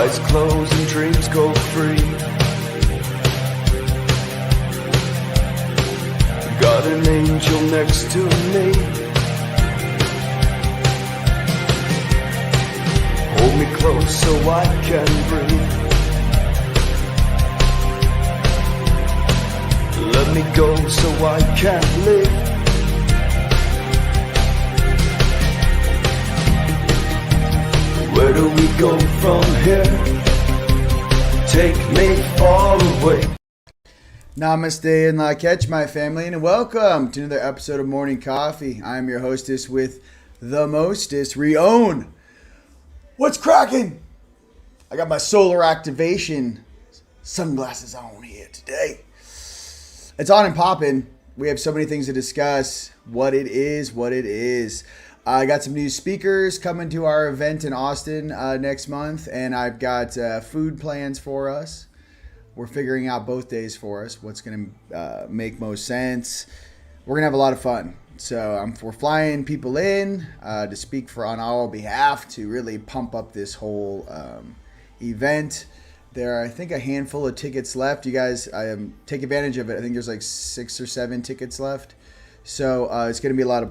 Eyes closed and dreams go free. Got an angel next to me. Hold me close so I can breathe. Let me go so I can live. Where do we go from here? Take me far away. Namaste and La Catch, my family, and welcome to another episode of Morning Coffee. I am your hostess with the mostest, Rion. What's cracking? I got my solar activation sunglasses on here today. It's on and popping. We have so many things to discuss. What it is. I got some new speakers coming to our event in Austin next month, and I've got food plans for us. We're figuring out both days for us, what's going to make most sense. We're going to have a lot of fun. So we're flying people in to speak on our behalf to really pump up this whole event. There are, I think, a handful of tickets left. You guys take advantage of it. I think there's like 6 or 7 tickets left. So it's going to be a lot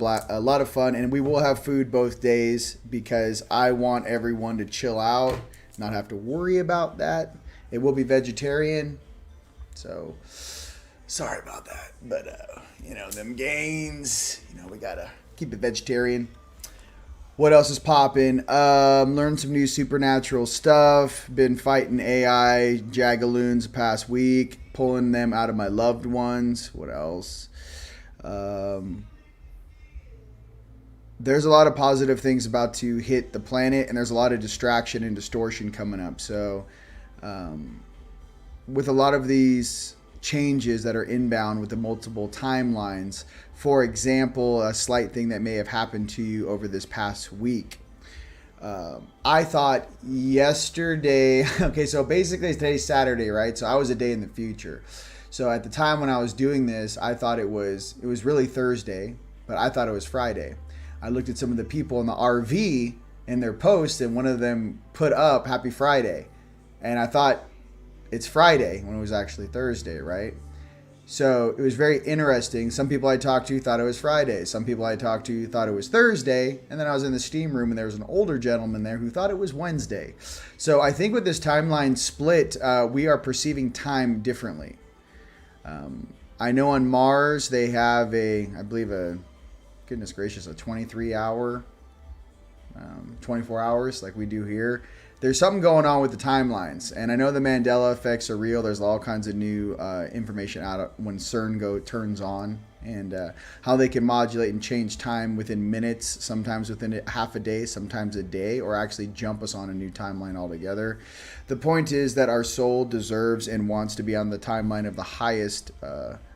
of fun. And we will have food both days because I want everyone to chill out, not have to worry about that. It will be vegetarian, so sorry about that. But, them gains, we got to keep it vegetarian. What else is popping? Learned some new supernatural stuff. Been fighting AI jagaloons the past week, pulling them out of my loved ones. What else? There's a lot of positive things about to hit the planet, and there's a lot of distraction and distortion coming up. So with a lot of these changes that are inbound with the multiple timelines, for example, a slight thing that may have happened to you over this past week. I thought yesterday, okay, so basically today's Saturday, right? So I was a day in the future. So at the time when I was doing this, I thought it was really Thursday, but I thought it was Friday. I looked at some of the people in the RV in their posts, and one of them put up Happy Friday. And I thought it's Friday when it was actually Thursday, right? So it was very interesting. Some people I talked to thought it was Friday. Some people I talked to thought it was Thursday. And then I was in the steam room and there was an older gentleman there who thought it was Wednesday. So I think with this timeline split, we are perceiving time differently. I know on Mars they have goodness gracious, a 23-hour, 24 hours like we do here. There's something going on with the timelines, and I know the Mandela effects are real. There's all kinds of new information out when CERN turns on, and how they can modulate and change time within minutes, sometimes within half a day, sometimes a day, or actually jump us on a new timeline altogether. The point is that our soul deserves and wants to be on the timeline of the highest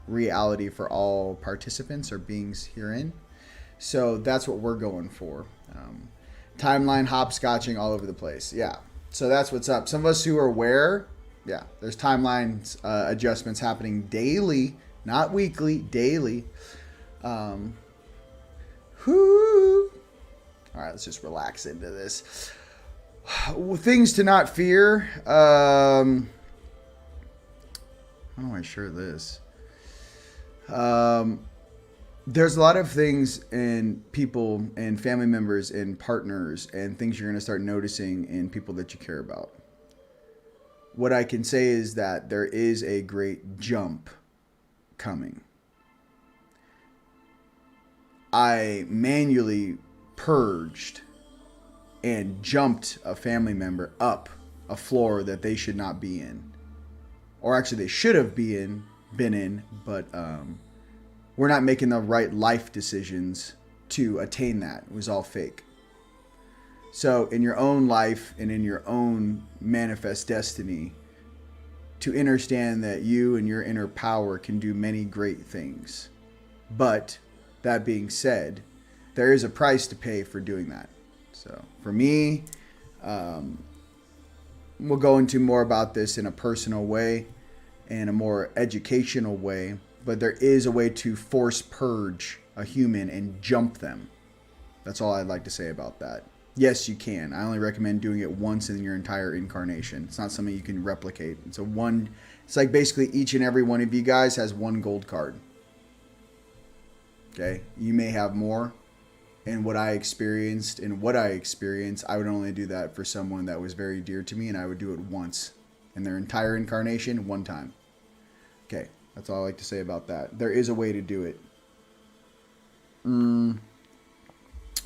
reality for all participants or beings herein. So that's what we're going for. Timeline hopscotching all over the place. Yeah. So that's what's up. Some of us who are aware, yeah, there's timeline adjustments happening daily, not weekly, daily. All right, let's just relax into this. Things to not fear. How do I share this? There's a lot of things in people and family members and partners and things you're going to start noticing in people that you care about. What I can say is that there is a great jump coming. I manually purged and jumped a family member up a floor that they should not be in. Or actually they should have been in, but we're not making the right life decisions to attain that. It was all fake. So in your own life and in your own manifest destiny, to understand that you and your inner power can do many great things. But that being said, there is a price to pay for doing that. So for me, we'll go into more about this in a personal way and a more educational way. But there is a way to force purge a human and jump them. That's all I'd like to say about that. Yes, you can. I only recommend doing it once in your entire incarnation. It's not something you can replicate. It's like basically each and every one of you guys has one gold card. Okay? You may have more. And what I experienced, I would only do that for someone that was very dear to me, and I would do it once in their entire incarnation, one time. Okay, that's all I like to say about that. There is a way to do it.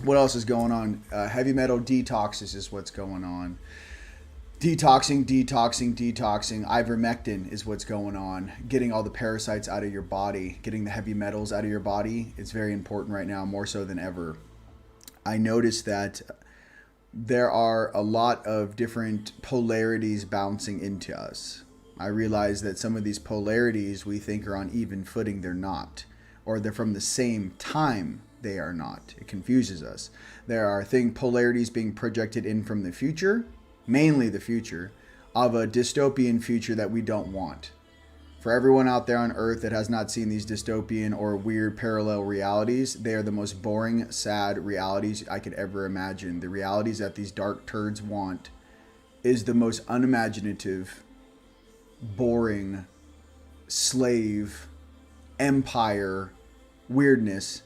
What else is going on? Heavy metal detoxes is what's going on. Detoxing. Ivermectin is what's going on. Getting all the parasites out of your body, getting the heavy metals out of your body. It's very important right now, more so than ever. I noticed that there are a lot of different polarities bouncing into us. I realize that some of these polarities we think are on even footing, they're not. Or they're from the same time, they are not. It confuses us. There are polarities being projected in from the future, mainly the future, of a dystopian future that we don't want. For everyone out there on Earth that has not seen these dystopian or weird parallel realities, they are the most boring, sad realities I could ever imagine. The realities that these dark turds want is the most unimaginative, boring, slave, empire weirdness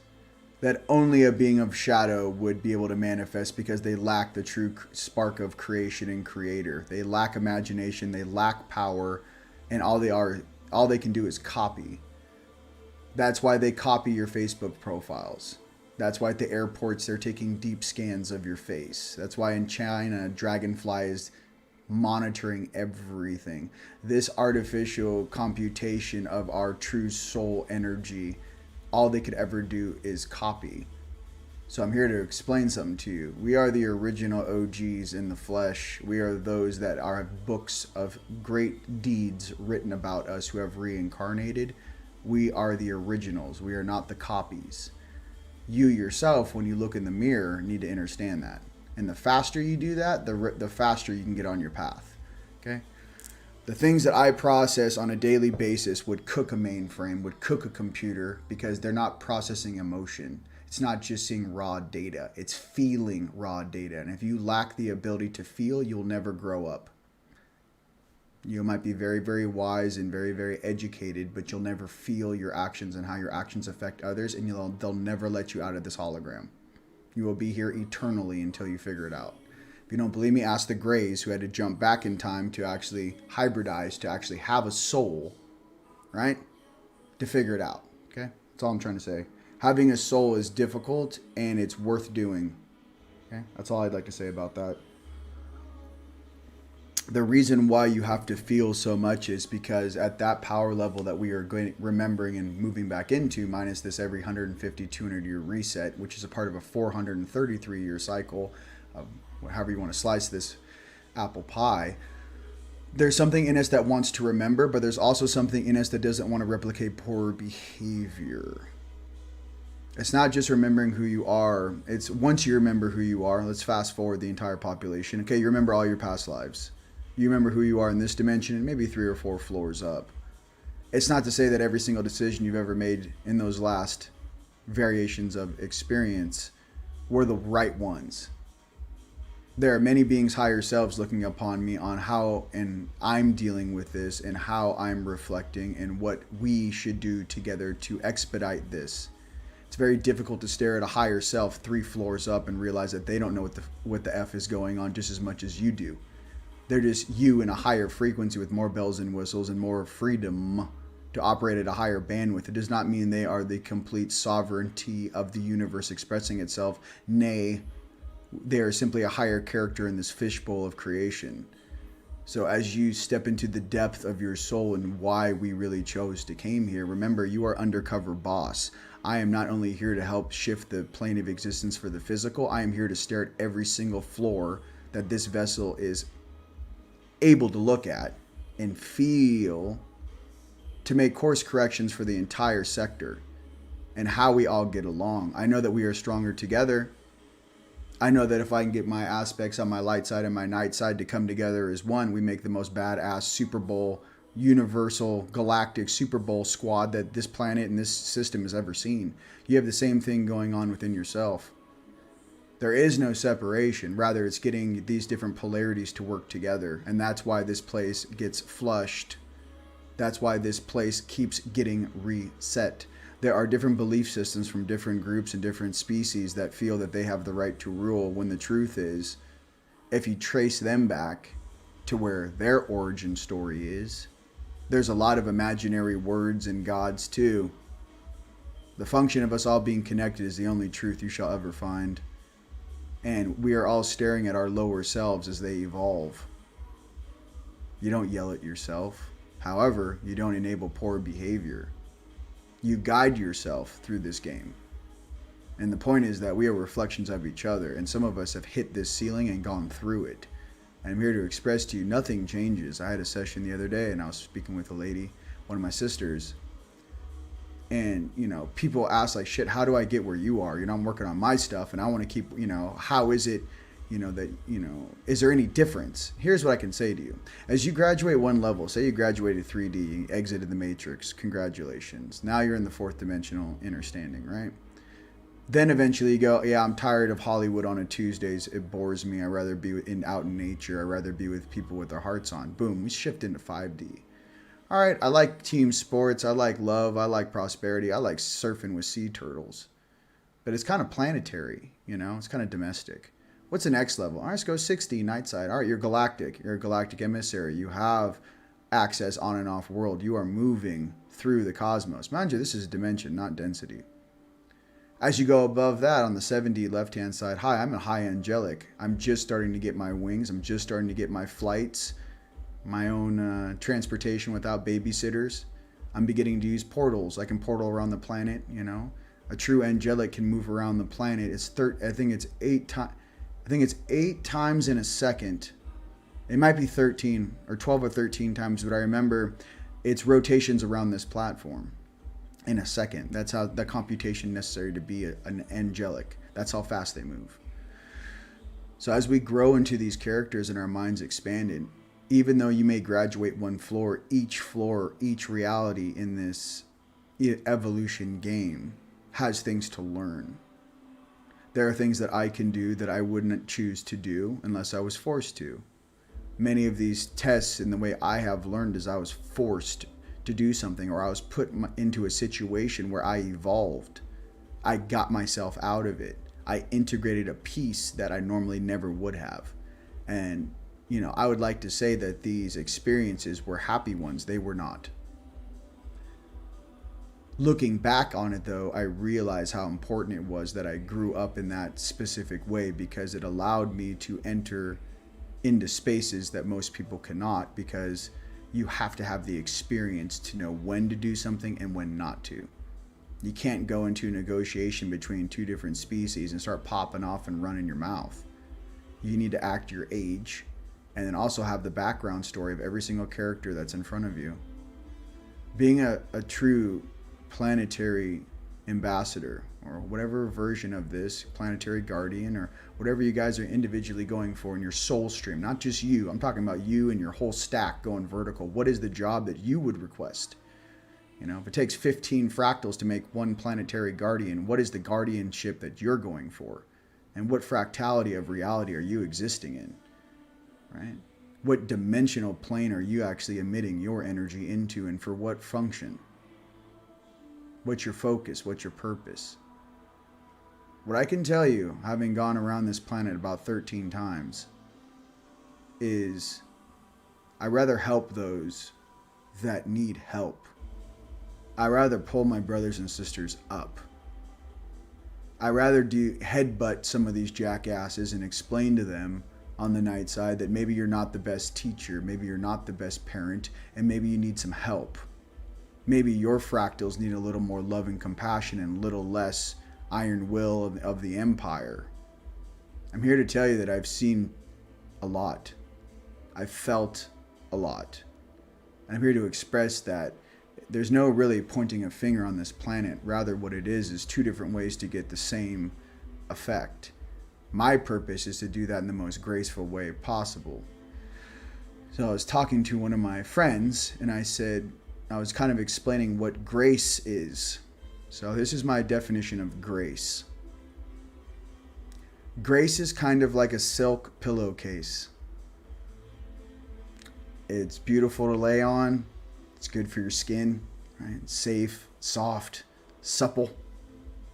that only a being of shadow would be able to manifest, because they lack the true spark of creation and creator. They lack imagination, they lack power, and all they can do is copy. That's why they copy your Facebook profiles. That's why at the airports they're taking deep scans of your face. That's why in China, Dragonfly is monitoring everything. This artificial computation of our true soul energy, all they could ever do is copy. So I'm here to explain something to you. We are the original OGs in the flesh. We are those that are books of great deeds written about us who have reincarnated. We are the originals. We are not the copies. You yourself, when you look in the mirror, need to understand that. And the faster you do that, the faster you can get on your path. Okay? The things that I process on a daily basis would cook a mainframe, would cook a computer, because they're not processing emotion. It's not just seeing raw data. It's feeling raw data. And if you lack the ability to feel, you'll never grow up. You might be very, very wise and very, very educated, but you'll never feel your actions and how your actions affect others, and they'll never let you out of this hologram. You will be here eternally until you figure it out. If you don't believe me, ask the Greys, who had to jump back in time to actually hybridize, to actually have a soul, right? To figure it out, okay? That's all I'm trying to say. Having a soul is difficult, and it's worth doing, okay? That's all I'd like to say about that. The reason why you have to feel so much is because at that power level that we are remembering and moving back into, minus this every 150, 200-year reset, which is a part of a 433-year cycle, of however you want to slice this apple pie, there's something in us that wants to remember, but there's also something in us that doesn't want to replicate poor behavior. It's not just remembering who you are. It's once you remember who you are, let's fast forward the entire population. Okay, you remember all your past lives. You remember who you are in this dimension and maybe 3 or 4 floors up. It's not to say that every single decision you've ever made in those last variations of experience were the right ones. There are many beings higher selves looking upon me on how and I'm dealing with this and how I'm reflecting and what we should do together to expedite this. It's very difficult to stare at a higher self 3 floors up and realize that they don't know what the F is going on just as much as you do. They're just you in a higher frequency with more bells and whistles and more freedom to operate at a higher bandwidth. It does not mean they are the complete sovereignty of the universe expressing itself. Nay, they are simply a higher character in this fishbowl of creation. So as you step into the depth of your soul and why we really chose to came here, remember, you are undercover boss. I am not only here to help shift the plane of existence for the physical, I am here to stare at every single floor that this vessel is able to look at and feel, to make course corrections for the entire sector and how we all get along. I know that we are stronger together. I know that if I can get my aspects on my light side and my night side to come together as one, we make the most badass Super Bowl, universal, galactic Super Bowl squad that this planet and this system has ever seen. You have the same thing going on within yourself. There is no separation. Rather, it's getting these different polarities to work together. And that's why this place gets flushed. That's why this place keeps getting reset. There are different belief systems from different groups and different species that feel that they have the right to rule, when the truth is, if you trace them back to where their origin story is, there's a lot of imaginary words and gods too. The function of us all being connected is the only truth you shall ever find. And we are all staring at our lower selves as they evolve. You don't yell at yourself. However, you don't enable poor behavior. You guide yourself through this game. And the point is that we are reflections of each other. And some of us have hit this ceiling and gone through it. And I'm here to express to you, nothing changes. I had a session the other day and I was speaking with a lady, one of my sisters. And, you know, people ask like, shit, how do I get where you are? You know, I'm working on my stuff and I want to keep, you know, how is it, you know, that, you know, is there any difference? Here's what I can say to you. As you graduate one level, say you graduated 3D, you exited the matrix, congratulations. Now you're in the fourth dimensional understanding, right? Then eventually you go, yeah, I'm tired of Hollywood on a Tuesdays. It bores me. I'd rather be out in nature. I'd rather be with people with their hearts on. Boom, we shift into 5D. All right, I like team sports. I like love. I like prosperity. I like surfing with sea turtles. But it's kind of planetary, you know? It's kind of domestic. What's the next level? All right, let's go 60, night side. All right, you're galactic. You're a galactic emissary. You have access on and off world. You are moving through the cosmos. Mind you, this is dimension, not density. As you go above that on the 7D left-hand side, hi, I'm a high angelic. I'm just starting to get my wings. I'm just starting to get my flights, my own transportation without babysitters. I'm beginning to use portals. I can portal around the planet, you know. A true angelic can move around the planet. I think it's 8 times in a second. It might be 13 or 12 or 13 times, but I remember it's rotations around this platform in a second. That's how the computation necessary to be an angelic. That's how fast they move. So as we grow into these characters and our minds expanded, even though you may graduate one floor, each reality in this evolution game has things to learn. There are things that I can do that I wouldn't choose to do unless I was forced to. Many of these tests and the way I have learned is I was forced to do something, or I was put into a situation where I evolved. I got myself out of it. I integrated a piece that I normally never would have. And, you know, I would like to say that these experiences were happy ones. They were not. Looking back on it, though, I realize how important it was that I grew up in that specific way, because it allowed me to enter into spaces that most people cannot, because you have to have the experience to know when to do something and when not to. You can't go into a negotiation between two different species and start popping off and running your mouth. You need to act your age and then also have the background story of every single character that's in front of you. Being a true planetary ambassador, or whatever version of this, planetary guardian, or whatever you guys are individually going for in your soul stream, not just you. I'm talking about you and your whole stack going vertical. What is the job that you would request? You know, if it takes 15 fractals to make one planetary guardian, what is the guardianship that you're going for? And what fractality of reality are you existing in? Right? What dimensional plane are you actually emitting your energy into, and for what function? What's your focus? What's your purpose? What I can tell you, having gone around this planet about 13 times, is I rather help those that need help. I rather pull my brothers and sisters up. I rather headbutt some of these jackasses and explain to them on the night side that maybe you're not the best teacher, maybe you're not the best parent, and maybe you need some help. Maybe your fractals need a little more love and compassion and a little less iron will of the empire. I'm here to tell you that I've seen a lot. I've felt a lot. And I'm here to express that there's no really pointing a finger on this planet. Rather, what it is two different ways to get the same effect. My purpose is to do that in the most graceful way possible. So I was talking to one of my friends, and I was kind of explaining what grace is. So this is my definition of grace. Grace is kind of like a silk pillowcase. It's beautiful to lay on. It's good for your skin, right? It's safe, soft, supple,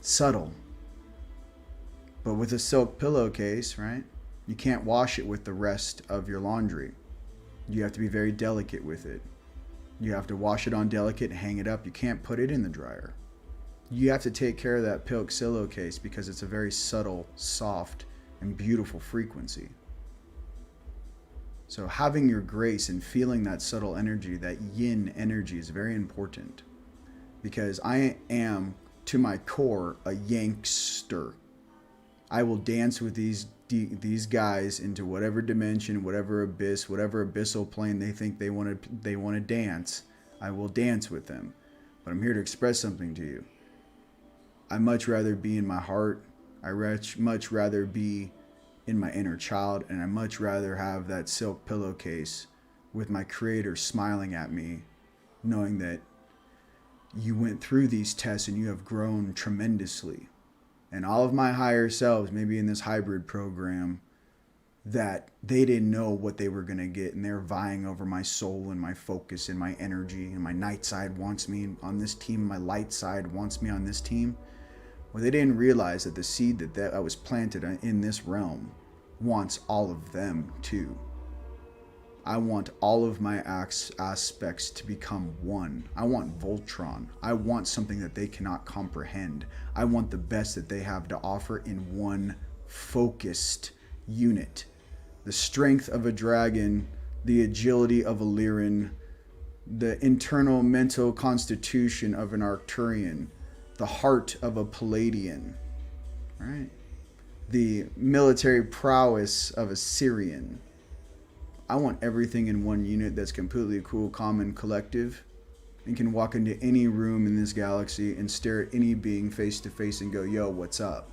subtle. But with a silk pillowcase, right, you can't wash it with the rest of your laundry. You have to be very delicate with it. You have to wash it on delicate, hang it up. You can't put it in the dryer. You have to take care of that pillowcase because it's a very subtle, soft, and beautiful frequency. So having your grace and feeling that subtle energy, that yin energy, is very important. Because I am, to my core, a Yankster. I will dance with these guys into whatever dimension, whatever abyss, whatever abyssal plane they think they want to dance. I will dance with them. But I'm here to express something to you. I much rather be in my heart. I much rather be in my inner child, and I much rather have that silk pillowcase with my Creator smiling at me, knowing that you went through these tests and you have grown tremendously. And all of my higher selves, maybe in this hybrid program, that they didn't know what they were going to get, and they're vying over my soul and my focus and my energy, and my night side wants me on this team, my light side wants me on this team. Well, they didn't realize that the seed that was planted in this realm wants all of them too. I want all of my aspects to become one. I want Voltron. I want something that they cannot comprehend. I want the best that they have to offer in one focused unit. The strength of a dragon, the agility of a Lyran, the internal mental constitution of an Arcturian, the heart of a Palladian, right? The military prowess of a Syrian. I want everything in one unit that's completely cool, calm, and collective, and can walk into any room in this galaxy and stare at any being face to face and go, yo, what's up?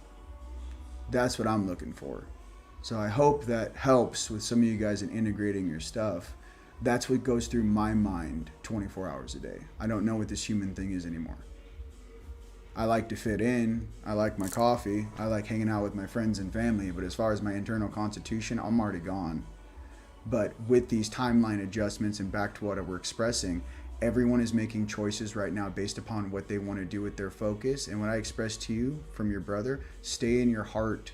That's what I'm looking for. So I hope that helps with some of you guys in integrating your stuff. That's what goes through my mind 24 hours a day. I don't know what this human thing is anymore. I like to fit in. I like my coffee. I like hanging out with my friends and family. But as far as my internal constitution, I'm already gone. But with these timeline adjustments and back to what we're expressing, everyone is making choices right now based upon what they want to do with their focus. And what I express to you from your brother, stay in your heart,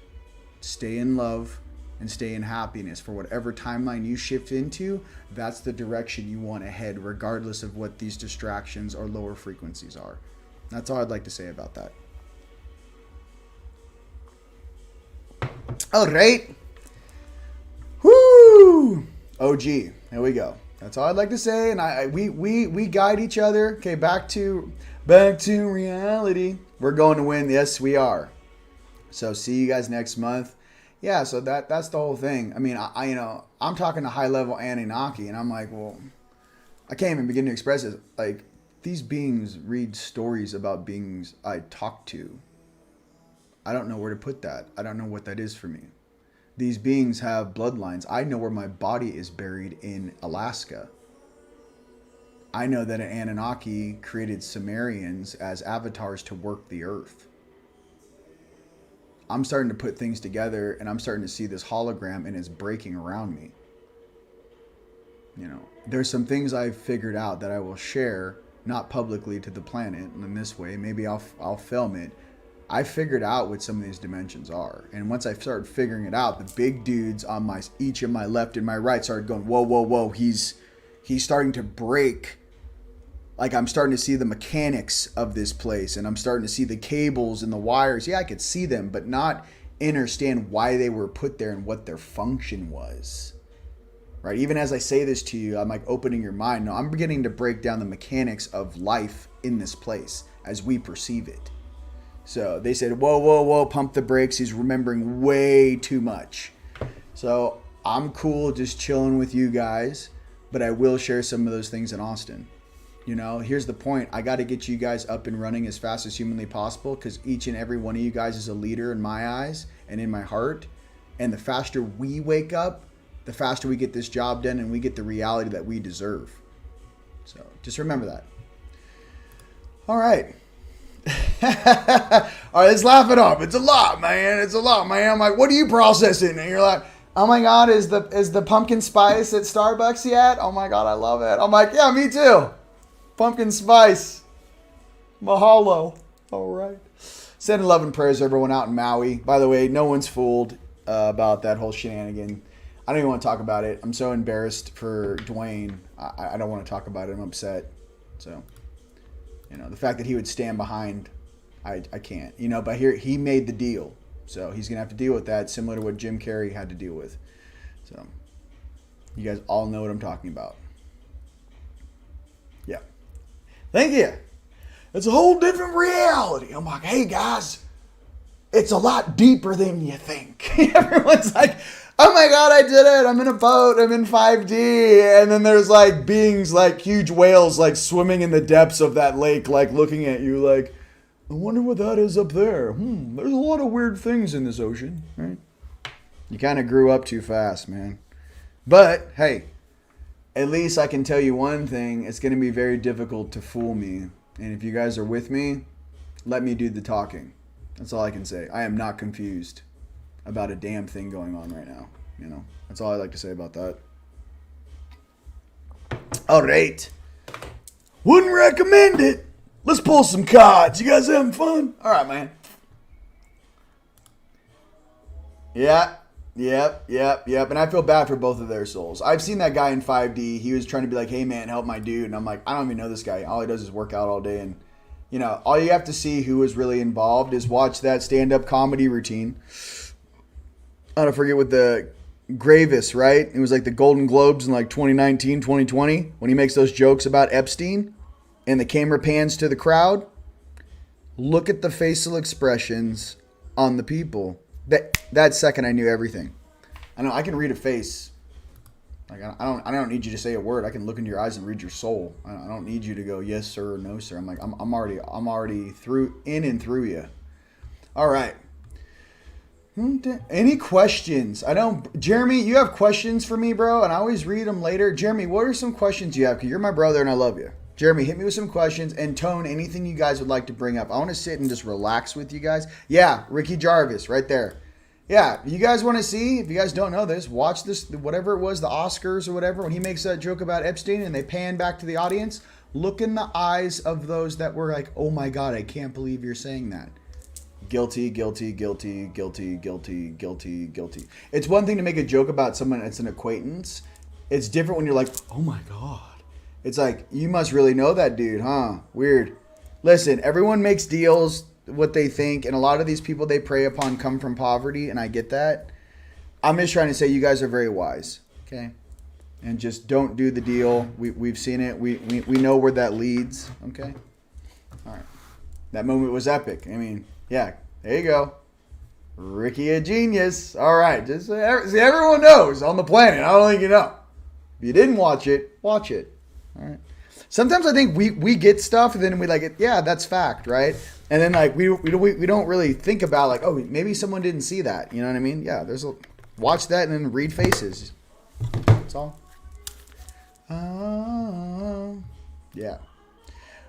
stay in love, and stay in happiness. For whatever timeline you shift into, that's the direction you want to head, regardless of what these distractions or lower frequencies are. That's all I'd like to say about that. All right. Woo! OG. Here we go. That's all I'd like to say. And we guide each other. Okay, back to reality. We're going to win. Yes, we are. So see you guys next month. Yeah, so that's the whole thing. I mean, I'm talking to high level Anunnaki, and I'm like, well, I can't even begin to express it. Like, these beings read stories about beings I talk to. I don't know where to put that. I don't know what that is for me. These beings have bloodlines. I know where my body is buried in Alaska. I know that an Anunnaki created Sumerians as avatars to work the earth. I'm starting to put things together, and I'm starting to see this hologram, and it's breaking around me. You know, there's some things I've figured out that I will share, not publicly to the planet in this way. Maybe I'll film it. I figured out what some of these dimensions are. And once I started figuring it out, the big dudes on each of my left and my right started going, whoa, whoa, whoa. He's starting to break. Like, I'm starting to see the mechanics of this place, and I'm starting to see the cables and the wires. Yeah, I could see them, but not understand why they were put there and what their function was. Right? Even as I say this to you, I'm like opening your mind. No, I'm beginning to break down the mechanics of life in this place as we perceive it. So they said, whoa, whoa, whoa, pump the brakes. He's remembering way too much. So I'm cool just chilling with you guys, but I will share some of those things in Austin. You know, here's the point. I got to get you guys up and running as fast as humanly possible, because each and every one of you guys is a leader in my eyes and in my heart. And the faster we wake up, the faster we get this job done and we get the reality that we deserve. So just remember that. All right. All right, let's laugh it up. It's a lot, man. It's a lot, man. I'm like, what are you processing? And you're like, oh my God, is the pumpkin spice at Starbucks yet? Oh my God, I love it. I'm like, yeah, me too. Pumpkin spice. Mahalo. All right. Sending love and prayers to everyone out in Maui. By the way, no one's fooled about that whole shenanigan. I don't even want to talk about it. I'm so embarrassed for Dwayne. I don't want to talk about it. I'm upset. So, the fact that he would stand behind, I can't. But here he made the deal. So he's going to have to deal with that, similar to what Jim Carrey had to deal with. So you guys all know what I'm talking about. Yeah. Thank you. It's a whole different reality. I'm like, hey, guys, it's a lot deeper than you think. Everyone's like, oh, my God, I did it. I'm in a boat. I'm in 5D. And then there's, like, beings, like, huge whales, like, swimming in the depths of that lake, like, looking at you like, I wonder what that is up there. There's a lot of weird things in this ocean, right? You kind of grew up too fast, man. But, hey, at least I can tell you one thing. It's going to be very difficult to fool me. And if you guys are with me, let me do the talking. That's all I can say. I am not confused about a damn thing going on right now. That's all I like to say about that. All right. Wouldn't recommend it. Let's pull some cards. You guys having fun? All right, man. Yeah. Yep. And I feel bad for both of their souls. I've seen that guy in 5D. He was trying to be like, hey, man, help my dude. And I'm like, I don't even know this guy. All he does is work out all day. And, all you have to see who was really involved is watch that stand-up comedy routine. I don't forget what the Gravis, right? It was like the Golden Globes in like 2019, 2020. When he makes those jokes about Epstein and the camera pans to the crowd. Look at the facial expressions on the people. That second I knew everything. I know I can read a face. Like I don't need you to say a word. I can look into your eyes and read your soul. I don't need you to go yes sir or no sir. I'm like I'm already through in and through you. All right. Any questions? Jeremy, you have questions for me, bro, and I always read them later. Jeremy, what are some questions you have? Because you're my brother and I love you. Jeremy, hit me with some questions and Tone, anything you guys would like to bring up. I want to sit and just relax with you guys. Yeah, Ricky Jarvis right there. Yeah, you guys want to see, if you guys don't know this, watch this, whatever it was, the Oscars or whatever, when he makes that joke about Epstein and they pan back to the audience, look in the eyes of those that were like, oh my God, I can't believe you're saying that. Guilty, guilty, guilty, guilty, guilty, guilty, guilty. It's one thing to make a joke about someone that's an acquaintance. It's different when you're like, oh my God. It's like, you must really know that dude, huh? Weird. Listen, everyone makes deals what they think, and a lot of these people they prey upon come from poverty, and I get that. I'm just trying to say you guys are very wise, okay? And just don't do the deal. We've seen it. We know where that leads, okay? All right. That moment was epic. I mean, yeah, there you go. Ricky a genius. All right. Just see, everyone knows on the planet. I don't think you know. If you didn't watch it, watch it. All right. Sometimes I think we get stuff and then we like it. Yeah, that's fact, right? And then like we don't really think about like, oh, maybe someone didn't see that. You know what I mean? Yeah. Watch that and then read faces. That's all. Yeah.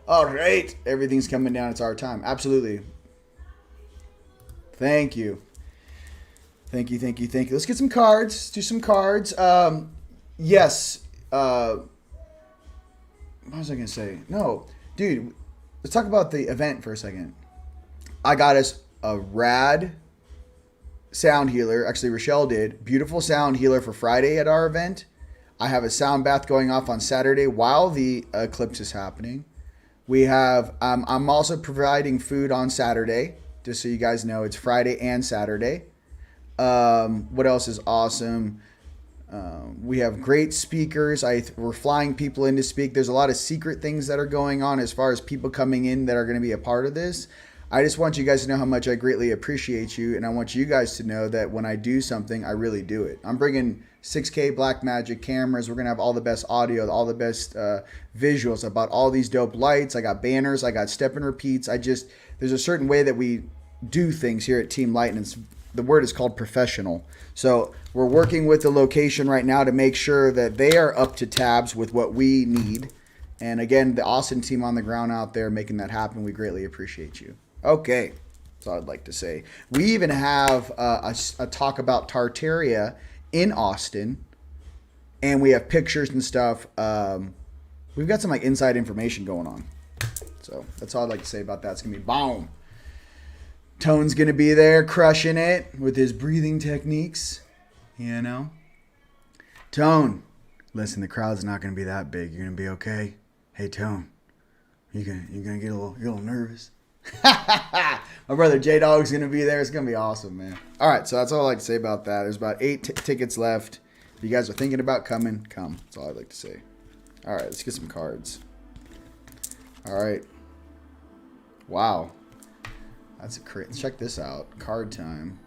All right. Everything's coming down. It's our time. Absolutely. Thank you. Thank you. Let's get some cards. Let's do some cards. Yes. What was I going to say? No. Dude, let's talk about the event for a second. I got us a rad sound healer. Actually, Rochelle did. Beautiful sound healer for Friday at our event. I have a sound bath going off on Saturday while the eclipse is happening. We have, I'm also providing food on Saturday, just so you guys know. It's Friday and Saturday. What else is awesome? We have great speakers. We're flying people in to speak. There's a lot of secret things that are going on as far as people coming in that are going to be a part of this. I just want you guys to know how much I greatly appreciate you, and I want you guys to know that when I do something, I really do it. I'm bringing 6K Black Magic cameras. We're going to have all the best audio, all the best visuals. I bought all these dope lights. I got banners. I got step and repeats. There's a certain way that we do things here at Team Light, and the word is called professional. So we're working with the location right now to make sure that they are up to tabs with what we need. And again, the Austin team on the ground out there making that happen, we greatly appreciate you. Okay, that's all I'd like to say. We even have a talk about Tartaria in Austin, and we have pictures and stuff. We've got some like inside information going on. So that's all I'd like to say about that. It's going to be boom. Tone's going to be there crushing it with his breathing techniques, you know. Tone, listen, the crowd's not going to be that big. You're going to be okay. Hey, Tone, you're gonna get a little nervous. My brother J-Dog's going to be there. It's going to be awesome, man. All right, so that's all I'd like to say about that. There's about 8 tickets left. If you guys are thinking about coming, come. That's all I'd like to say. All right, let's get some cards. All right. Wow. That's a crazy. Check this out. Card time.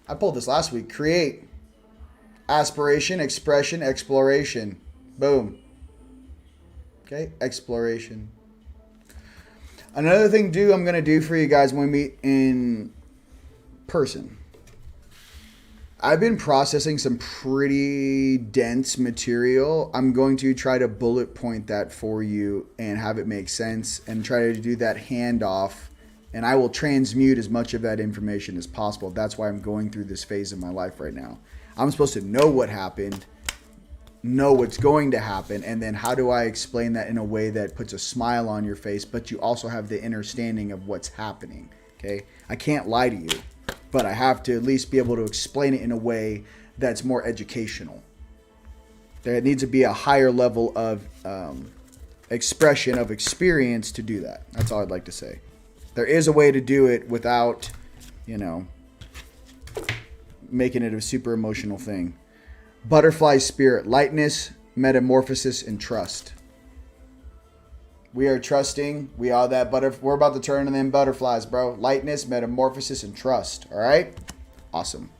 I pulled this last week. Create. Aspiration, expression, exploration. Boom. Okay, exploration. Another thing I'm going to do for you guys when we meet in person. I've been processing some pretty dense material. I'm going to try to bullet point that for you and have it make sense and try to do that handoff. And I will transmute as much of that information as possible. That's why I'm going through this phase of my life right now. I'm supposed to know what happened, know what's going to happen, and then how do I explain that in a way that puts a smile on your face, but you also have the understanding of what's happening, okay? I can't lie to you, but I have to at least be able to explain it in a way that's more educational. There needs to be a higher level of expression of experience to do that. That's all I'd like to say. There is a way to do it without, making it a super emotional thing. Butterfly spirit, lightness, metamorphosis, and trust. We are trusting. We are that we're about to turn them butterflies, bro. Lightness, metamorphosis, and trust. All right? Awesome.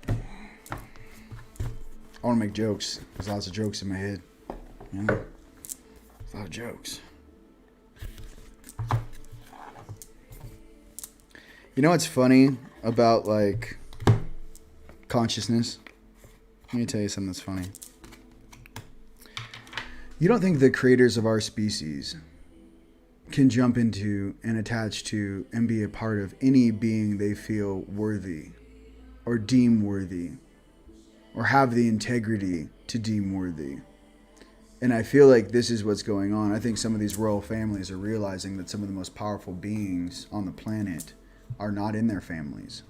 I want to make jokes. There's lots of jokes in my head. A lot of jokes. You know what's funny about like consciousness? Let me tell you something that's funny. You don't think the creators of our species can jump into and attach to and be a part of any being they feel worthy or deem worthy or have the integrity to deem worthy. And I feel like this is what's going on. I think some of these royal families are realizing that some of the most powerful beings on the planet are not in their families.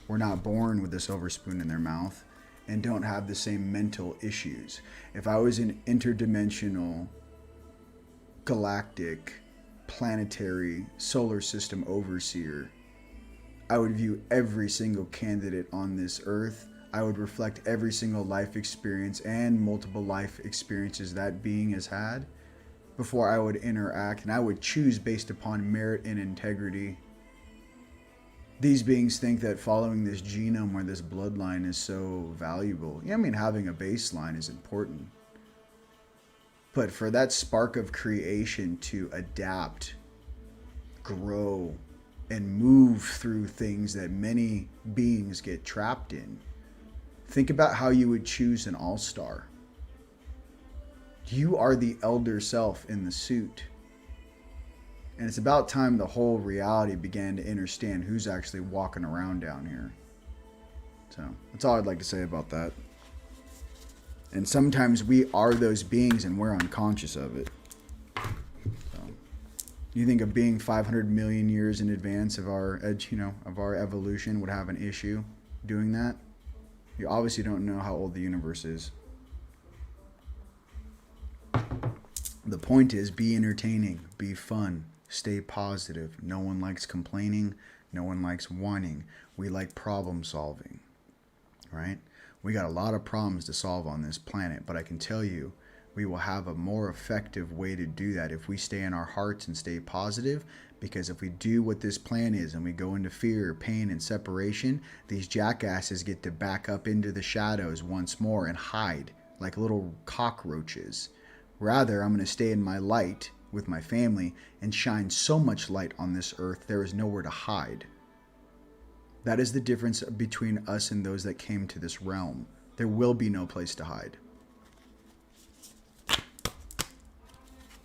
We're not born with a silver spoon in their mouth and don't have the same mental issues. If I was an interdimensional, galactic, planetary, solar system overseer, I would view every single candidate on this earth. I would reflect every single life experience and multiple life experiences that being has had before I would interact, and I would choose based upon merit and integrity. These beings think that following this genome or this bloodline is so valuable. Yeah, I mean, having a baseline is important. But for that spark of creation to adapt, grow, and move through things that many beings get trapped in, think about how you would choose an all-star. You are the elder self in the suit. And it's about time the whole reality began to understand who's actually walking around down here. So that's all I'd like to say about that. And sometimes we are those beings and we're unconscious of it. So, you think a being 500 million years in advance of our evolution would have an issue doing that? You obviously don't know how old the universe is. The point is, be entertaining, be fun, stay positive. No one likes complaining. No one likes whining. We like problem solving, right? We got a lot of problems to solve on this planet, but I can tell you, we will have a more effective way to do that if we stay in our hearts and stay positive. Because if we do what this plan is and we go into fear, pain, and separation, these jackasses get to back up into the shadows once more and hide like little cockroaches. Rather, I'm going to stay in my light with my family and shine so much light on this earth, there is nowhere to hide. That is the difference between us and those that came to this realm. There will be no place to hide.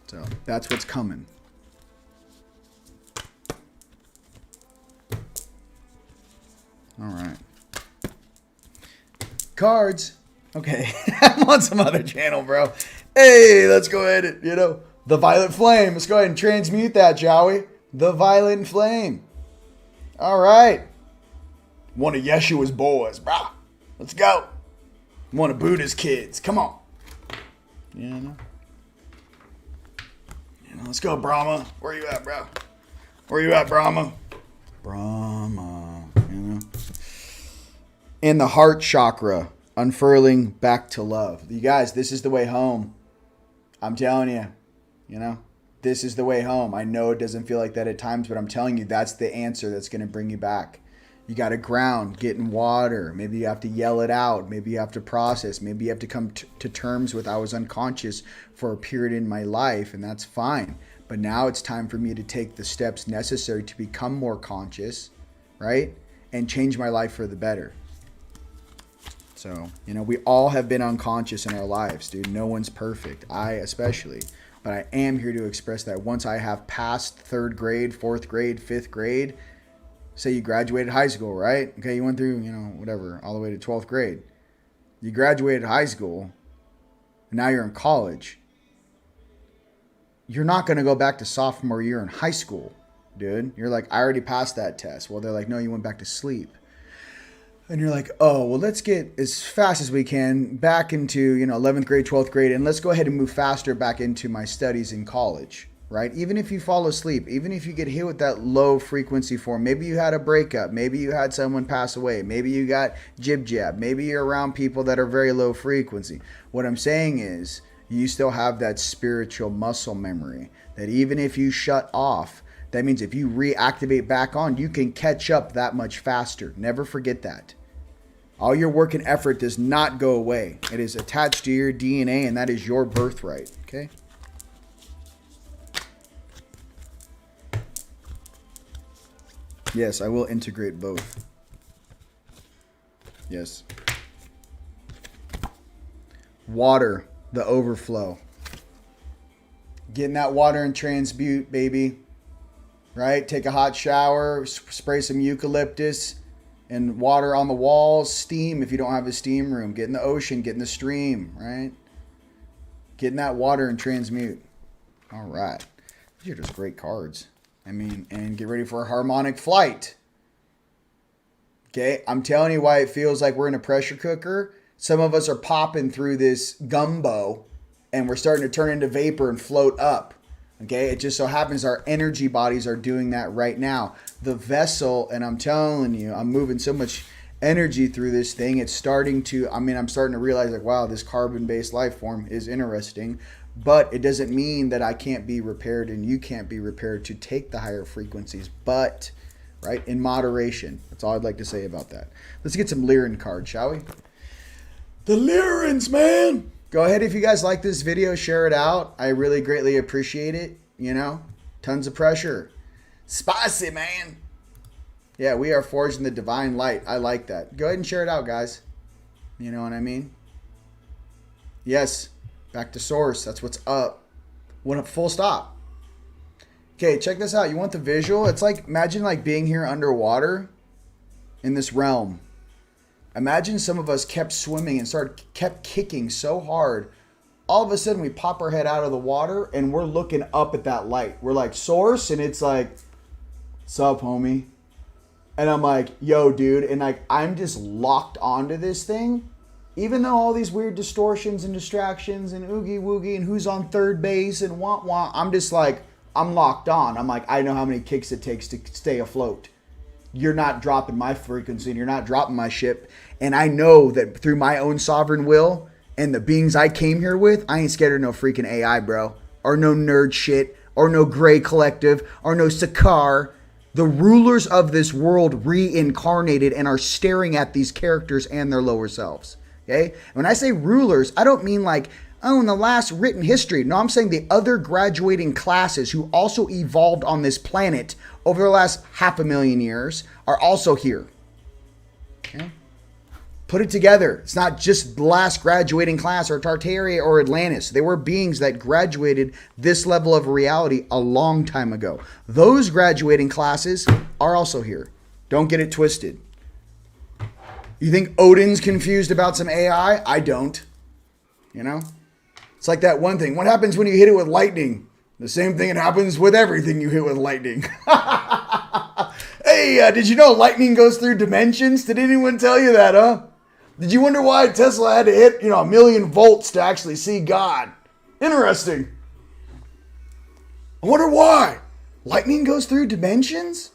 So that's what's coming. All right. Cards. Okay. I'm on some other channel, bro. Hey, let's go ahead and, the Violet Flame. Let's go ahead and transmute that, shall we? The Violet Flame. All right. One of Yeshua's boys, bro. Let's go. One of Buddha's kids. Come on. Let's go, Brahma. Where you at, bro? Where you at, Brahma? Brahma. In the heart chakra, unfurling back to love. You guys, this is the way home. I'm telling you, this is the way home. I know it doesn't feel like that at times, but I'm telling you, that's the answer that's going to bring you back. You got to ground, get in water. Maybe you have to yell it out. Maybe you have to process. Maybe you have to come to terms with I was unconscious for a period in my life, and that's fine. But now it's time for me to take the steps necessary to become more conscious, right? And change my life for the better. So, we all have been unconscious in our lives, dude. No one's perfect. I especially. But I am here to express that once I have passed 3rd grade, 4th grade, 5th grade, say you graduated high school, right? Okay, you went through, whatever, all the way to 12th grade. You graduated high school, and now you're in college. You're not going to go back to sophomore year in high school, dude. You're like, I already passed that test. Well, they're like, no, you went back to sleep. And you're like, oh, well, let's get as fast as we can back into, 11th grade, 12th grade, and let's go ahead and move faster back into my studies in college, right? Even if you fall asleep, even if you get hit with that low frequency form, maybe you had a breakup, maybe you had someone pass away, maybe you got jib-jab, maybe you're around people that are very low frequency. What I'm saying is you still have that spiritual muscle memory that even if you shut off, that means if you reactivate back on, you can catch up that much faster. Never forget that. All your work and effort does not go away. It is attached to your DNA, and that is your birthright. Okay? Yes, I will integrate both. Yes. Water, the overflow. Getting that water in Transmute, baby. Right? Take a hot shower, spray some eucalyptus and water on the walls, steam if you don't have a steam room. Get in the ocean, get in the stream, right? Getting that water and Transmute. All right. These are just great cards. And get ready for a harmonic flight. Okay, I'm telling you why it feels like we're in a pressure cooker. Some of us are popping through this gumbo and we're starting to turn into vapor and float up. Okay, it just so happens our energy bodies are doing that right now. The vessel, and I'm telling you, I'm moving so much energy through this thing. It's starting to, I'm starting to realize like, wow, this carbon-based life form is interesting. But it doesn't mean that I can't be repaired and you can't be repaired to take the higher frequencies. But, right, in moderation. That's all I'd like to say about that. Let's get some Lyran cards, shall we? The Lyrans, man! Go ahead, if you guys like this video, share it out. I really greatly appreciate it. Tons of pressure. Spicy, man. Yeah, we are forged in the divine light. I like that. Go ahead and share it out, guys. You know what I mean? Yes. Back to source. That's what's up. Full stop. Okay, check this out. You want the visual? It's like, imagine like being here underwater in this realm. Imagine some of us kept swimming and kept kicking so hard. All of a sudden we pop our head out of the water and we're looking up at that light. We're like, source, and it's like, what's up, homie? And I'm like, yo, dude. And like, I'm just locked onto this thing. Even though all these weird distortions and distractions and oogie woogie and who's on third base and wah, I'm just like, I'm locked on. I'm like, I know how many kicks it takes to stay afloat. You're not dropping my frequency and you're not dropping my ship. And I know that through my own sovereign will and the beings I came here with, I ain't scared of no freaking AI, bro. Or no nerd shit. Or no gray collective. Or no Sakar. The rulers of this world reincarnated and are staring at these characters and their lower selves. Okay? When I say rulers, I don't mean like oh, in the last written history. No, I'm saying the other graduating classes who also evolved on this planet over the last 500,000 years are also here. Okay? Put it together. It's not just the last graduating class or Tartaria or Atlantis. They were beings that graduated this level of reality a long time ago. Those graduating classes are also here. Don't get it twisted. You think Odin's confused about some AI? I don't. You know? It's like that one thing. What happens when you hit it with lightning? The same thing that happens with everything you hit with lightning. Hey, did you know lightning goes through dimensions? Did anyone tell you that, huh? Did you wonder why Tesla had to hit, 1,000,000 volts to actually see God? Interesting. I wonder why. Lightning goes through dimensions?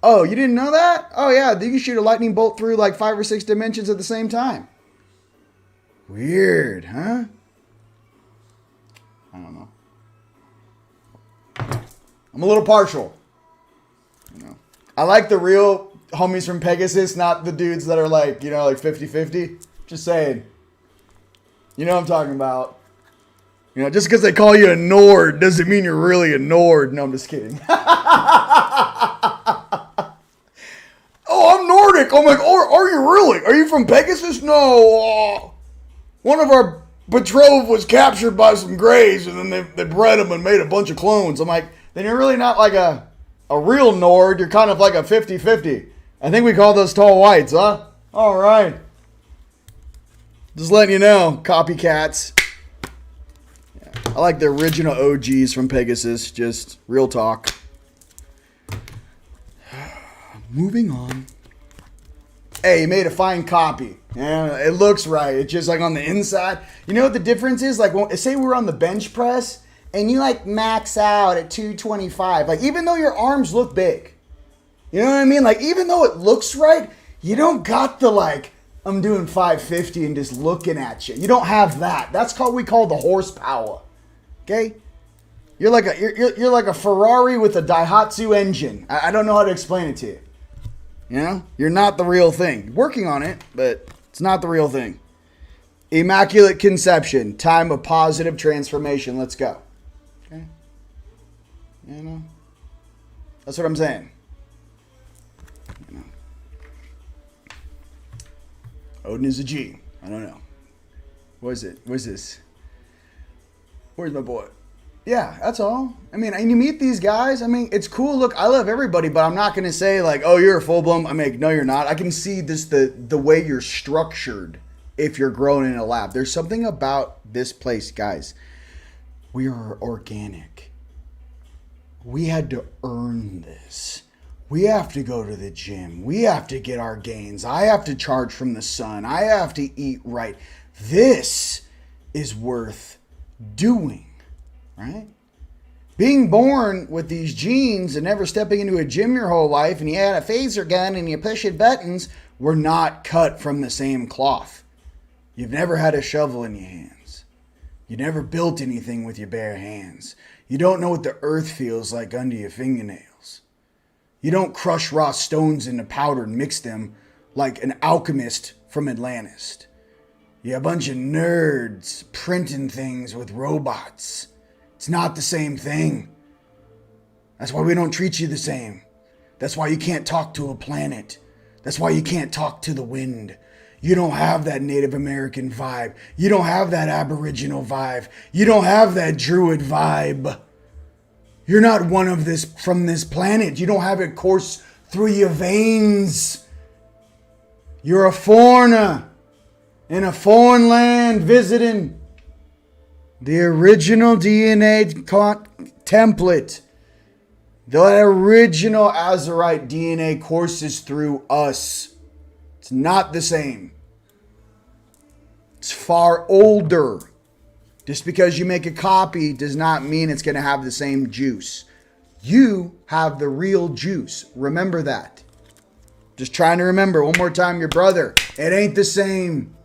Oh, you didn't know that? Oh, yeah. You can shoot a lightning bolt through like 5 or 6 dimensions at the same time. Weird, huh? I don't know. I'm a little partial. I like the real homies from Pegasus, not the dudes that are like 50-50. Just saying. You know what I'm talking about. Just because they call you a Nord doesn't mean you're really a Nord. No, I'm just kidding. Oh, I'm Nordic. I'm like, oh, are you really? Are you from Pegasus? No. One of our betrothed was captured by some Greys, and then they bred them and made a bunch of clones. I'm like, then you're really not like a real Nord. You're kind of like a 50-50. I think we call those tall whites, huh? All right. Just letting you know, copycats. Yeah, I like the original OGs from Pegasus. Just real talk. Moving on. Hey, you made a fine copy. Yeah, it looks right. It's just like on the inside. You know what the difference is? Like, say we're on the bench press and you like max out at 225. Like, even though your arms look big. You know what I mean? Like, even though it looks right, you don't got the like, I'm doing 550 and just looking at you. You don't have that. That's what we call the horsepower. Okay? You're like a Ferrari with a Daihatsu engine. I don't know how to explain it to you. You're not the real thing. Working on it, but it's not the real thing. Immaculate conception, time of positive transformation. Let's go. Okay? That's what I'm saying. Odin is a G. I don't know. What is it? What's this? Where's my boy? Yeah, that's all. I mean, and you meet these guys. I mean, it's cool. Look, I love everybody, but I'm not going to say like, oh, you're a full-blown. I mean, no, you're not. I can see this, the way you're structured if you're grown in a lab. There's something about this place, guys. We are organic. We had to earn this. We have to go to the gym. We have to get our gains. I have to charge from the sun. I have to eat right. This is worth doing. Right? Being born with these genes and never stepping into a gym your whole life and you had a phaser gun and you pushing buttons, we're not cut from the same cloth. You've never had a shovel in your hands. You never built anything with your bare hands. You don't know what the earth feels like under your fingernails. You don't crush raw stones into powder and mix them like an alchemist from Atlantis. You're a bunch of nerds printing things with robots. It's not the same thing. That's why we don't treat you the same. That's why you can't talk to a planet. That's why you can't talk to the wind. You don't have that Native American vibe. You don't have that Aboriginal vibe. You don't have that Druid vibe. You're not one of this from this planet. You don't have it course through your veins. You're a foreigner in a foreign land visiting. The original DNA template, the original Azerite DNA courses through us. It's not the same. It's far older. Just because you make a copy does not mean it's going to have the same juice. You have the real juice. Remember that. Just trying to remember one more time, your brother. It ain't the same.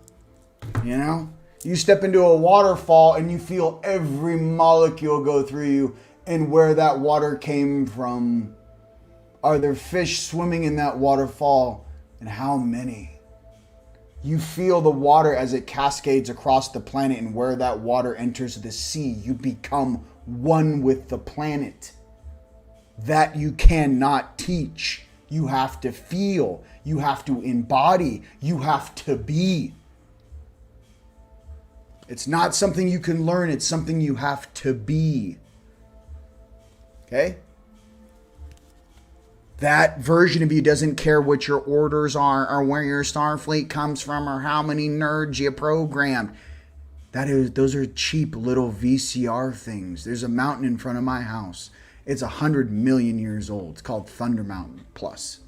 You step into a waterfall and you feel every molecule go through you and where that water came from. Are there fish swimming in that waterfall? And how many? You feel the water as it cascades across the planet, and where that water enters the sea, you become one with the planet. That you cannot teach. You have to feel. You have to embody. You have to be. It's not something you can learn. It's something you have to be. Okay? That version of you doesn't care what your orders are or where your Starfleet comes from or how many nerds you programmed. Those are cheap little VCR things. There's a mountain in front of my house. It's 100 million years old. It's called Thunder Mountain Plus.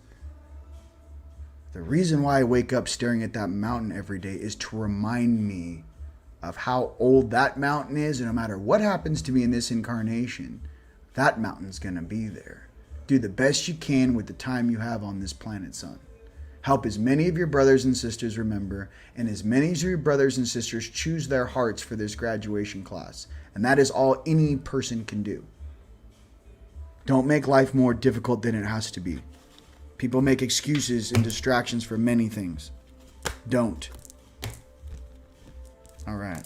The reason why I wake up staring at that mountain every day is to remind me of how old that mountain is, and no matter what happens to me in this incarnation, that mountain's going to be there. Do the best you can with the time you have on this planet, son. Help as many of your brothers and sisters remember, and as many of your brothers and sisters choose their hearts for this graduation class. And that is all any person can do. Don't make life more difficult than it has to be. People make excuses and distractions for many things. Don't. All right.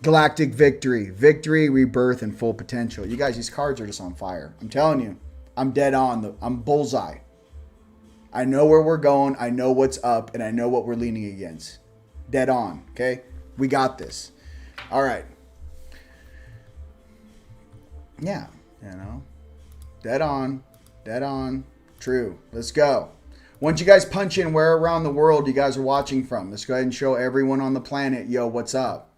Galactic victory. Victory, rebirth, and full potential. You guys, these cards are just on fire. I'm telling you. I'm dead on. I'm bullseye. I know where we're going. I know what's up. And I know what we're leaning against. Dead on. Okay? We got this. All right. Yeah. You know. Dead on. Dead on. True. Let's go. Once you guys punch in where around the world you guys are watching from, let's go ahead and show everyone on the planet, yo, what's up?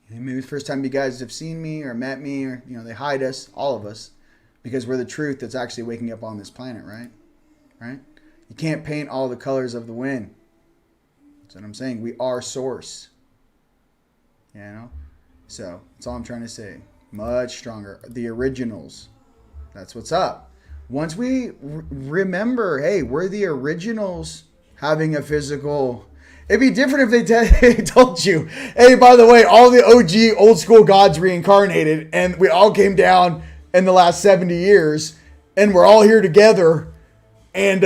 Maybe the first time you guys have seen me or met me, or, you know, they hide us, all of us, because we're the truth that's actually waking up on this planet, right? Right? You can't paint all the colors of the wind. That's what I'm saying. We are source. You know? So, that's all I'm trying to say. Much stronger. The originals. That's what's up. Once we remember, hey, we're the originals having a physical. It'd be different if they told you, hey, by the way, all the OG old school gods reincarnated and we all came down in the last 70 years and we're all here together and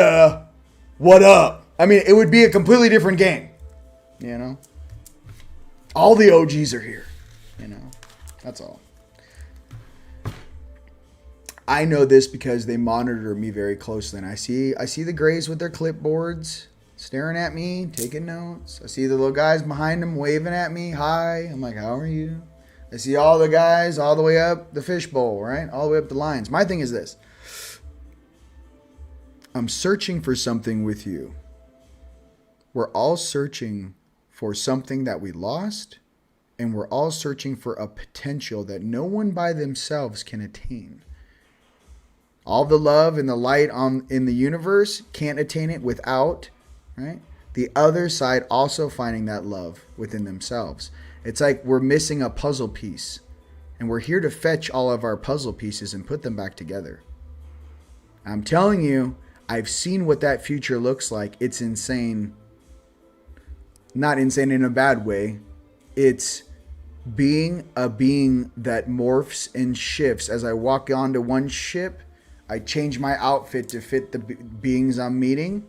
what up? I mean, it would be a completely different game, you know? All the OGs are here, you know? That's all. I know this because they monitor me very closely, and I see the Greys with their clipboards staring at me, taking notes. I see the little guys behind them waving at me, hi. I'm like, how are you? I see all the guys all the way up the fishbowl, right? All the way up the lines. My thing is this. I'm searching for something with you. We're all searching for something that we lost, and we're all searching for a potential that no one by themselves can attain. All the love and the light in the universe can't attain it without, right? The other side also finding that love within themselves. It's like we're missing a puzzle piece, and we're here to fetch all of our puzzle pieces and put them back together. I'm telling you, I've seen what that future looks like. It's insane. Not insane in a bad way. It's being a being that morphs and shifts. As I walk onto one ship, I change my outfit to fit the beings I'm meeting.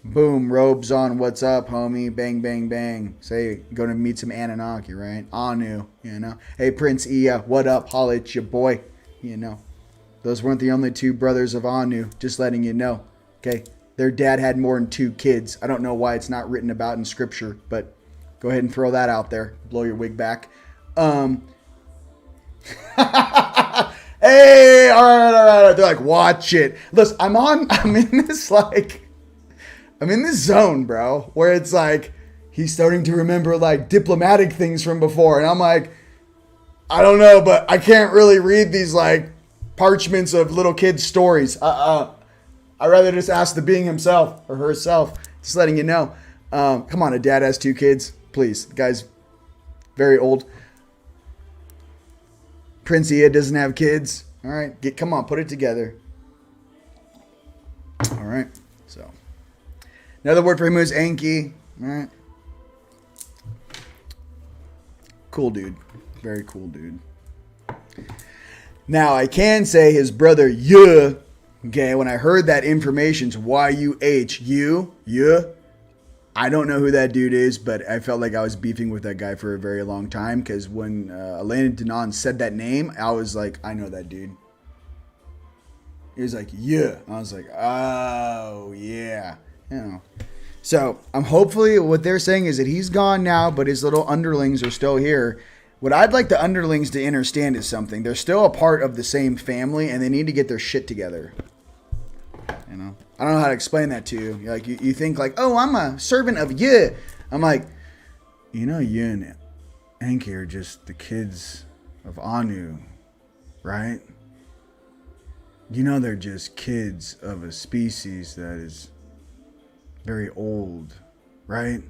Boom, robes on. What's up, homie? Bang, bang, bang. Say, going to meet some Anunnaki, right? Anu, you know. Hey, Prince Ea, what up? Holla at your boy, you know. Those weren't the only two brothers of Anu, just letting you know. Okay, their dad had more than 2 kids. I don't know why it's not written about in scripture, but go ahead and throw that out there. Blow your wig back. Hey, all right. They're like, watch it. Listen, I'm in this zone, bro, where it's like, he's starting to remember like diplomatic things from before. And I'm like, I don't know, but I can't really read these like parchments of little kids' stories. I'd rather just ask the being himself or herself. Just letting you know. Come on, a dad has 2 kids. Please, the guy's very old. Prince Ea doesn't have kids. All right, come on, put it together. All right, so another word for him is Anki. All right, cool dude, very cool dude. Now I can say his brother Okay, when I heard that information, YUH, I don't know who that dude is, but I felt like I was beefing with that guy for a very long time because when Elena DeRouen said that name, I was like, I know that dude. He was like, yeah. I was like, oh, yeah. You know. So I'm hopefully what they're saying is that he's gone now, but his little underlings are still here. What I'd like the underlings to understand is something. They're still a part of the same family, and they need to get their shit together. You know? I don't know how to explain that to you. Like you think like, oh, I'm a servant of you. I'm like, you know, you and Enki are just the kids of Anu, right? You know they're just kids of a species that is very old, right?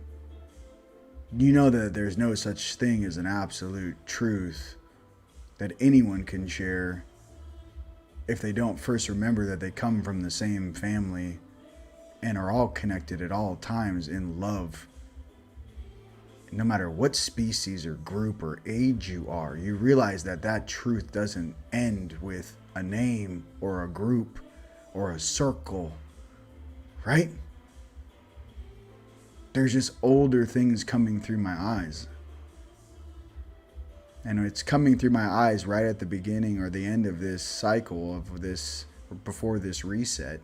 You know that there's no such thing as an absolute truth that anyone can share if they don't first remember that they come from the same family and are all connected at all times in love. No matter what species or group or age you are, you realize that that truth doesn't end with a name or a group or a circle, right? There's just older things coming through my eyes. And it's coming through my eyes right at the beginning or the end of this cycle of this, before this reset,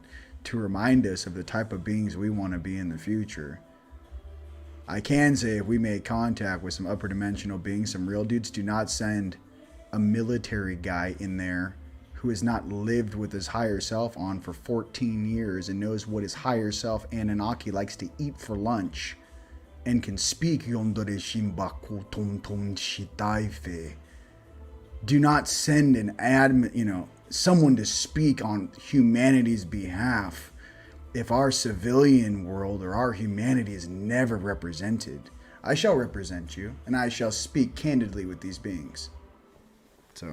to remind us of the type of beings we want to be in the future. I can say if we make contact with some upper dimensional beings, some real dudes, do not send a military guy in there who has not lived with his higher self on for 14 years and knows what his higher self Anunnaki likes to eat for lunch and can speak. Do not send an admin, someone to speak on humanity's behalf if our civilian world or our humanity is never represented. I shall represent you, and I shall speak candidly with these beings. So,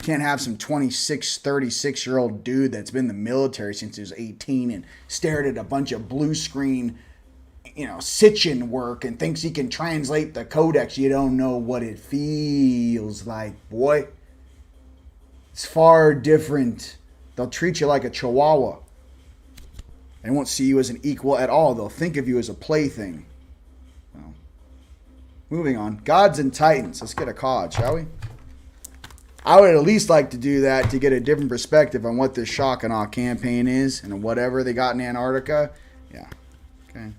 can't have some 26, 36-year-old dude that's been in the military since he was 18 and stared at a bunch of blue screen, Sitchin work and thinks he can translate the codex. You don't know what it feels like, boy. It's far different. They'll treat you like a chihuahua. They won't see you as an equal at all. They'll think of you as a plaything. Well, moving on. Gods and Titans. Let's get a card, shall we? I would at least like to do that to get a different perspective on what this shock and awe campaign is and whatever they got in Antarctica. Yeah. Okay.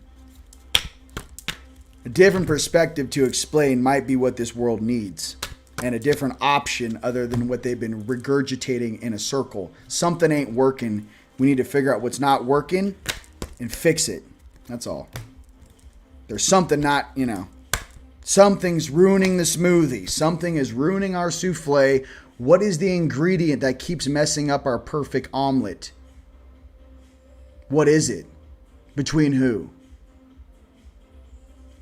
A different perspective to explain might be what this world needs. And a different option other than what they've been regurgitating in a circle. Something ain't working. We need to figure out what's not working and fix it. That's all. There's something not, something's ruining the smoothie. Something is ruining our souffle. What is the ingredient that keeps messing up our perfect omelet? What is it? Between who?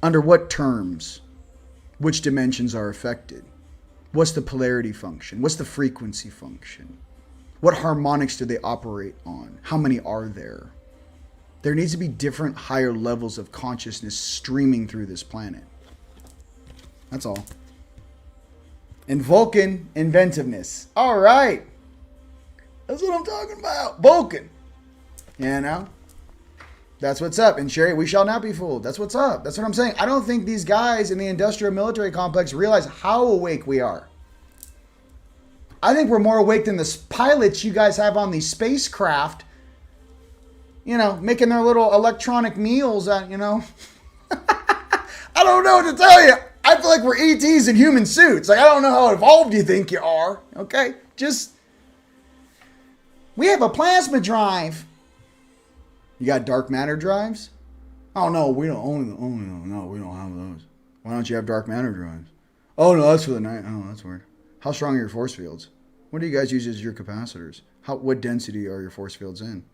Under what terms? Which dimensions are affected? What's the polarity function? What's the frequency function? What harmonics do they operate on? How many are there? There needs to be different higher levels of consciousness streaming through this planet. That's all. And Vulcan inventiveness. All right. That's what I'm talking about. Vulcan. That's what's up. And Sherry, we shall not be fooled. That's what's up. That's what I'm saying. I don't think these guys in the industrial military complex realize how awake we are. I think we're more awake than the pilots you guys have on these spacecraft, making their little electronic meals at, I don't know what to tell you. I feel like we're ETs in human suits. Like, I don't know how evolved you think you are. Okay? We have a plasma drive. You got dark matter drives? Oh, no, we don't. No, we don't have those. Why don't you have dark matter drives? Oh, no, that's for the night. Oh, that's weird. How strong are your force fields? What do you guys use as your capacitors? What density are your force fields in?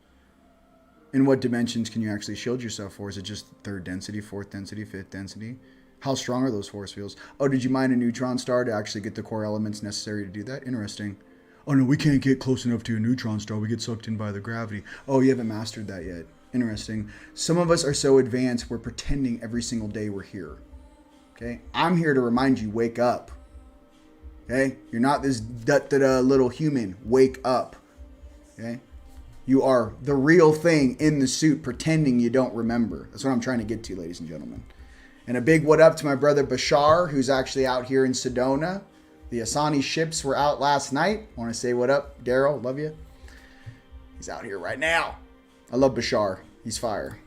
In what dimensions can you actually shield yourself for? Is it just third density, fourth density, fifth density? How strong are those force fields? Oh, did you mine a neutron star to actually get the core elements necessary to do that? Interesting. Oh, no, we can't get close enough to a neutron star. We get sucked in by the gravity. Oh, you haven't mastered that yet. Interesting. Some of us are so advanced, we're pretending every single day we're here. Okay? I'm here to remind you, wake up. Okay? You're not this little human. Wake up. Okay? You are the real thing in the suit pretending you don't remember. That's what I'm trying to get to, ladies and gentlemen. And a big what up to my brother Bashar, who's actually out here in Sedona. The Asani ships were out last night. Want to say what up, Daryl? Love you. He's out here right now. I love Bashar. He's fire.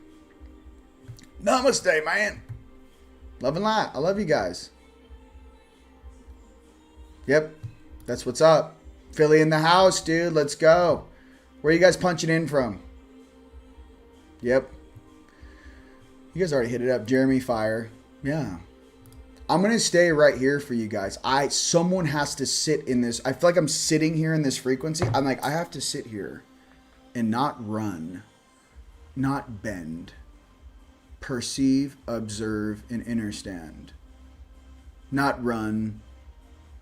Namaste, man. Love and light. I love you guys. Yep. That's what's up. Philly in the house, dude. Let's go. Where are you guys punching in from? Yep. You guys already hit it up. Jeremy Fire. Yeah. I'm going to stay right here for you guys. Someone has to sit in this. I feel like I'm sitting here in this frequency. I'm like, I have to sit here and not run, not bend, perceive, observe, and understand. Not run,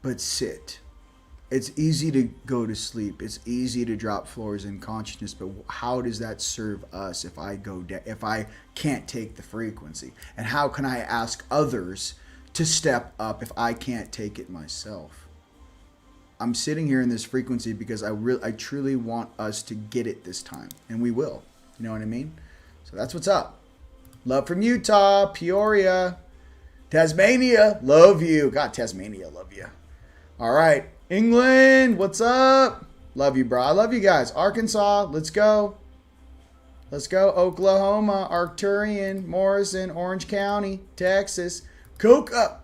but sit. It's easy to go to sleep. It's easy to drop floors in consciousness, but how does that serve us if I go down, if I can't take the frequency? And how can I ask others to step up if I can't take it myself? I'm sitting here in this frequency because I truly want us to get it this time, and we will. You know what I mean? So that's what's up. Love from Utah, Peoria, Tasmania. Love you. God, Tasmania, love you. All right. England, what's up? Love you, bro. I love you guys. Arkansas, let's go. Let's go. Oklahoma, Arcturian, Morrison, Orange County, Texas, Coca.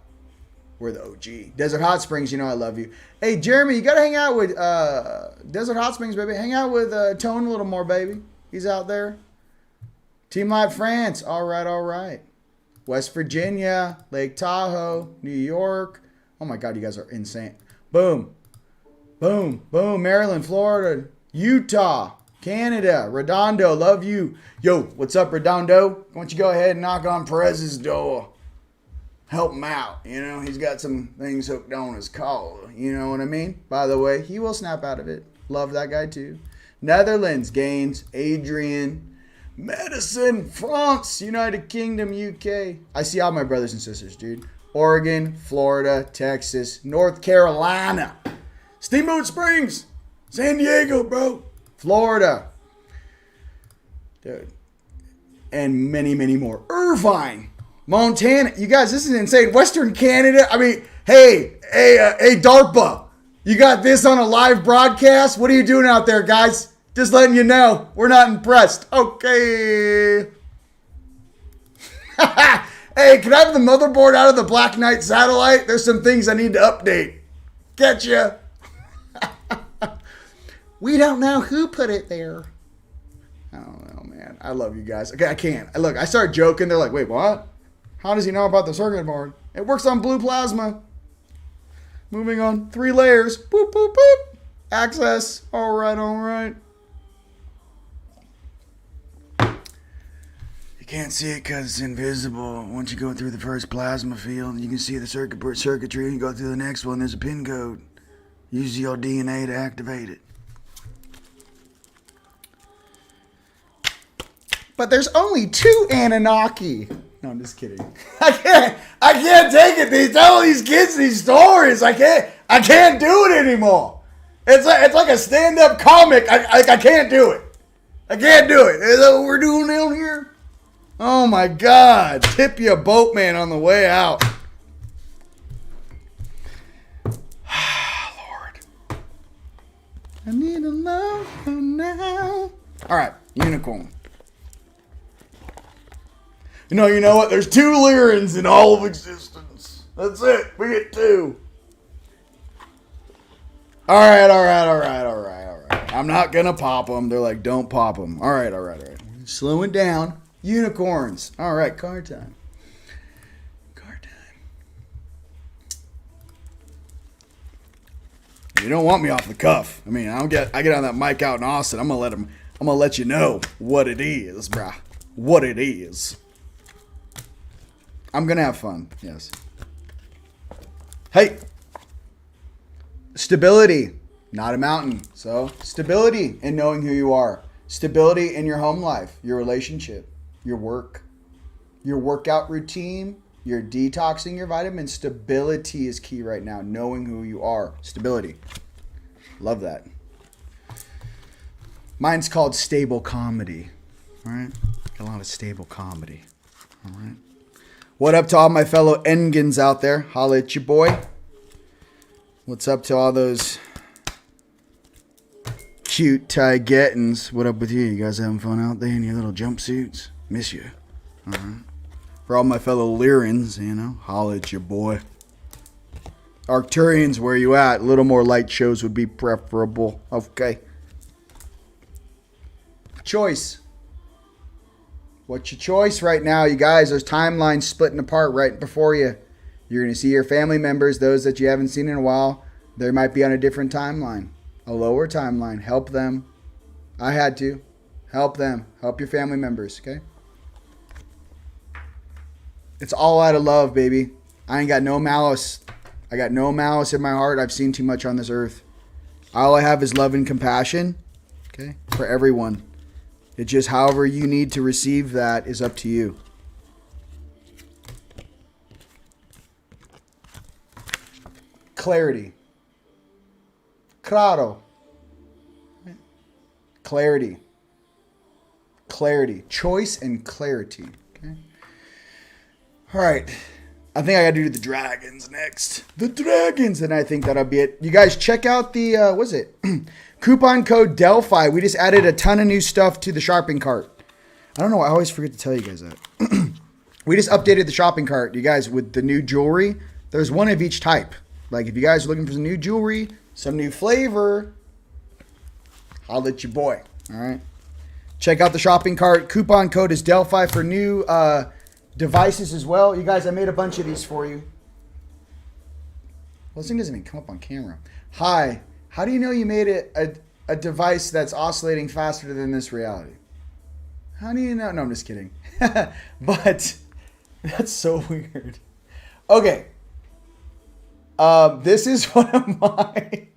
We're the OG. Desert Hot Springs, you know I love you. Hey, Jeremy, you got to hang out with Desert Hot Springs, baby. Hang out with Tone a little more, baby. He's out there. Team Light France. All right, all right. West Virginia, Lake Tahoe, New York. Oh, my God, you guys are insane. Boom. Boom. Boom. Maryland, Florida, Utah, Canada, Redondo. Love you. Yo, what's up, Redondo? Why don't you go ahead and knock on Perez's door? Help him out. You know, he's got some things hooked on his collar. You know what I mean? By the way, he will snap out of it. Love that guy too. Netherlands, Gaines, Adrian, Medicine, France, United Kingdom, UK. I see all my brothers and sisters, dude. Oregon, Florida, Texas, North Carolina, Steamboat Springs, San Diego, bro, Florida, dude, and many, many more. Irvine, Montana. You guys, this is insane. Western Canada. I mean, hey, DARPA, you got this on a live broadcast? What are you doing out there, guys? Just letting you know, we're not impressed. Okay. Hey, can I have the motherboard out of the Black Knight satellite? There's some things I need to update. Get ya. We don't know who put it there. I don't know, man. I love you guys. Okay, I can't. Look, I start joking. They're like, wait, what? How does he know about the circuit board? It works on blue plasma. Moving on. 3 layers. Boop, boop, boop. Access. All right, all right. You can't see it because it's invisible. Once you go through the first plasma field, you can see the circuitry. You go through the next one, there's a pin code. Use your DNA to activate it. But there's only 2 Anunnaki. No, I'm just kidding. I can't take it. They tell these kids these stories. I can't do it anymore. It's like a stand-up comic. I can't do it. I can't do it. Is that what we're doing down here? Oh my God. Tip you a boatman on the way out. Lord. I need a love now. All right. Unicorn. You know what? There's 2 Lyrans in all of existence. That's it. We get 2. All right. I'm not going to pop them. They're like, don't pop them. All right. Slow it down. Unicorns. All right, card time. You don't want me off the cuff. I mean, I get on that mic out in Austin. I'm gonna let you know what it is, brah. What it is. I'm gonna have fun. Yes. Hey. Stability, not a mountain. So stability in knowing who you are. Stability in your home life, your relationship, your work, your workout routine, your detoxing your vitamins. Stability is key right now. Knowing who you are. Stability. Love that. Mine's called stable comedy. All right? Got a lot of stable comedy. All right? What up to all my fellow Engans out there? Holla at your boy. What's up to all those cute Thai gettins? What up with you? You guys having fun out there in your little jumpsuits? Miss you. All right. For all my fellow Lyrans, you know, holla at your boy. Arcturians, where you at? A little more light shows would be preferable. Okay. Choice. What's your choice right now? You guys, there's timelines splitting apart right before you. You're going to see your family members, those that you haven't seen in a while. They might be on a different timeline, a lower timeline. Help them. I had to. Help them. Help your family members, okay? It's all out of love, baby. I ain't got no malice. I got no malice in my heart. I've seen too much on this earth. All I have is love and compassion, okay, for everyone. It's just however you need to receive that is up to you. Clarity. Claro. Clarity. Clarity. Choice and clarity. Okay. All right. I think I got to do the dragons next. The dragons. And I think that'll be it. You guys check out the, what's it? Coupon code Delphi. We just added a ton of new stuff to the shopping cart. I don't know. I always forget to tell you guys that. We just updated the shopping cart. You guys, with the new jewelry, there's one of each type. Like, if you guys are looking for some new jewelry, some new flavor, holla at your boy. All right. Check out the shopping cart. Coupon code is Delphi for new devices as well. You guys, I made a bunch of these for you. Well, this thing doesn't even come up on camera. Hi. How do you know you made it a device that's oscillating faster than this reality? How do you know? No, I'm just kidding. But that's so weird. Okay. This is one of my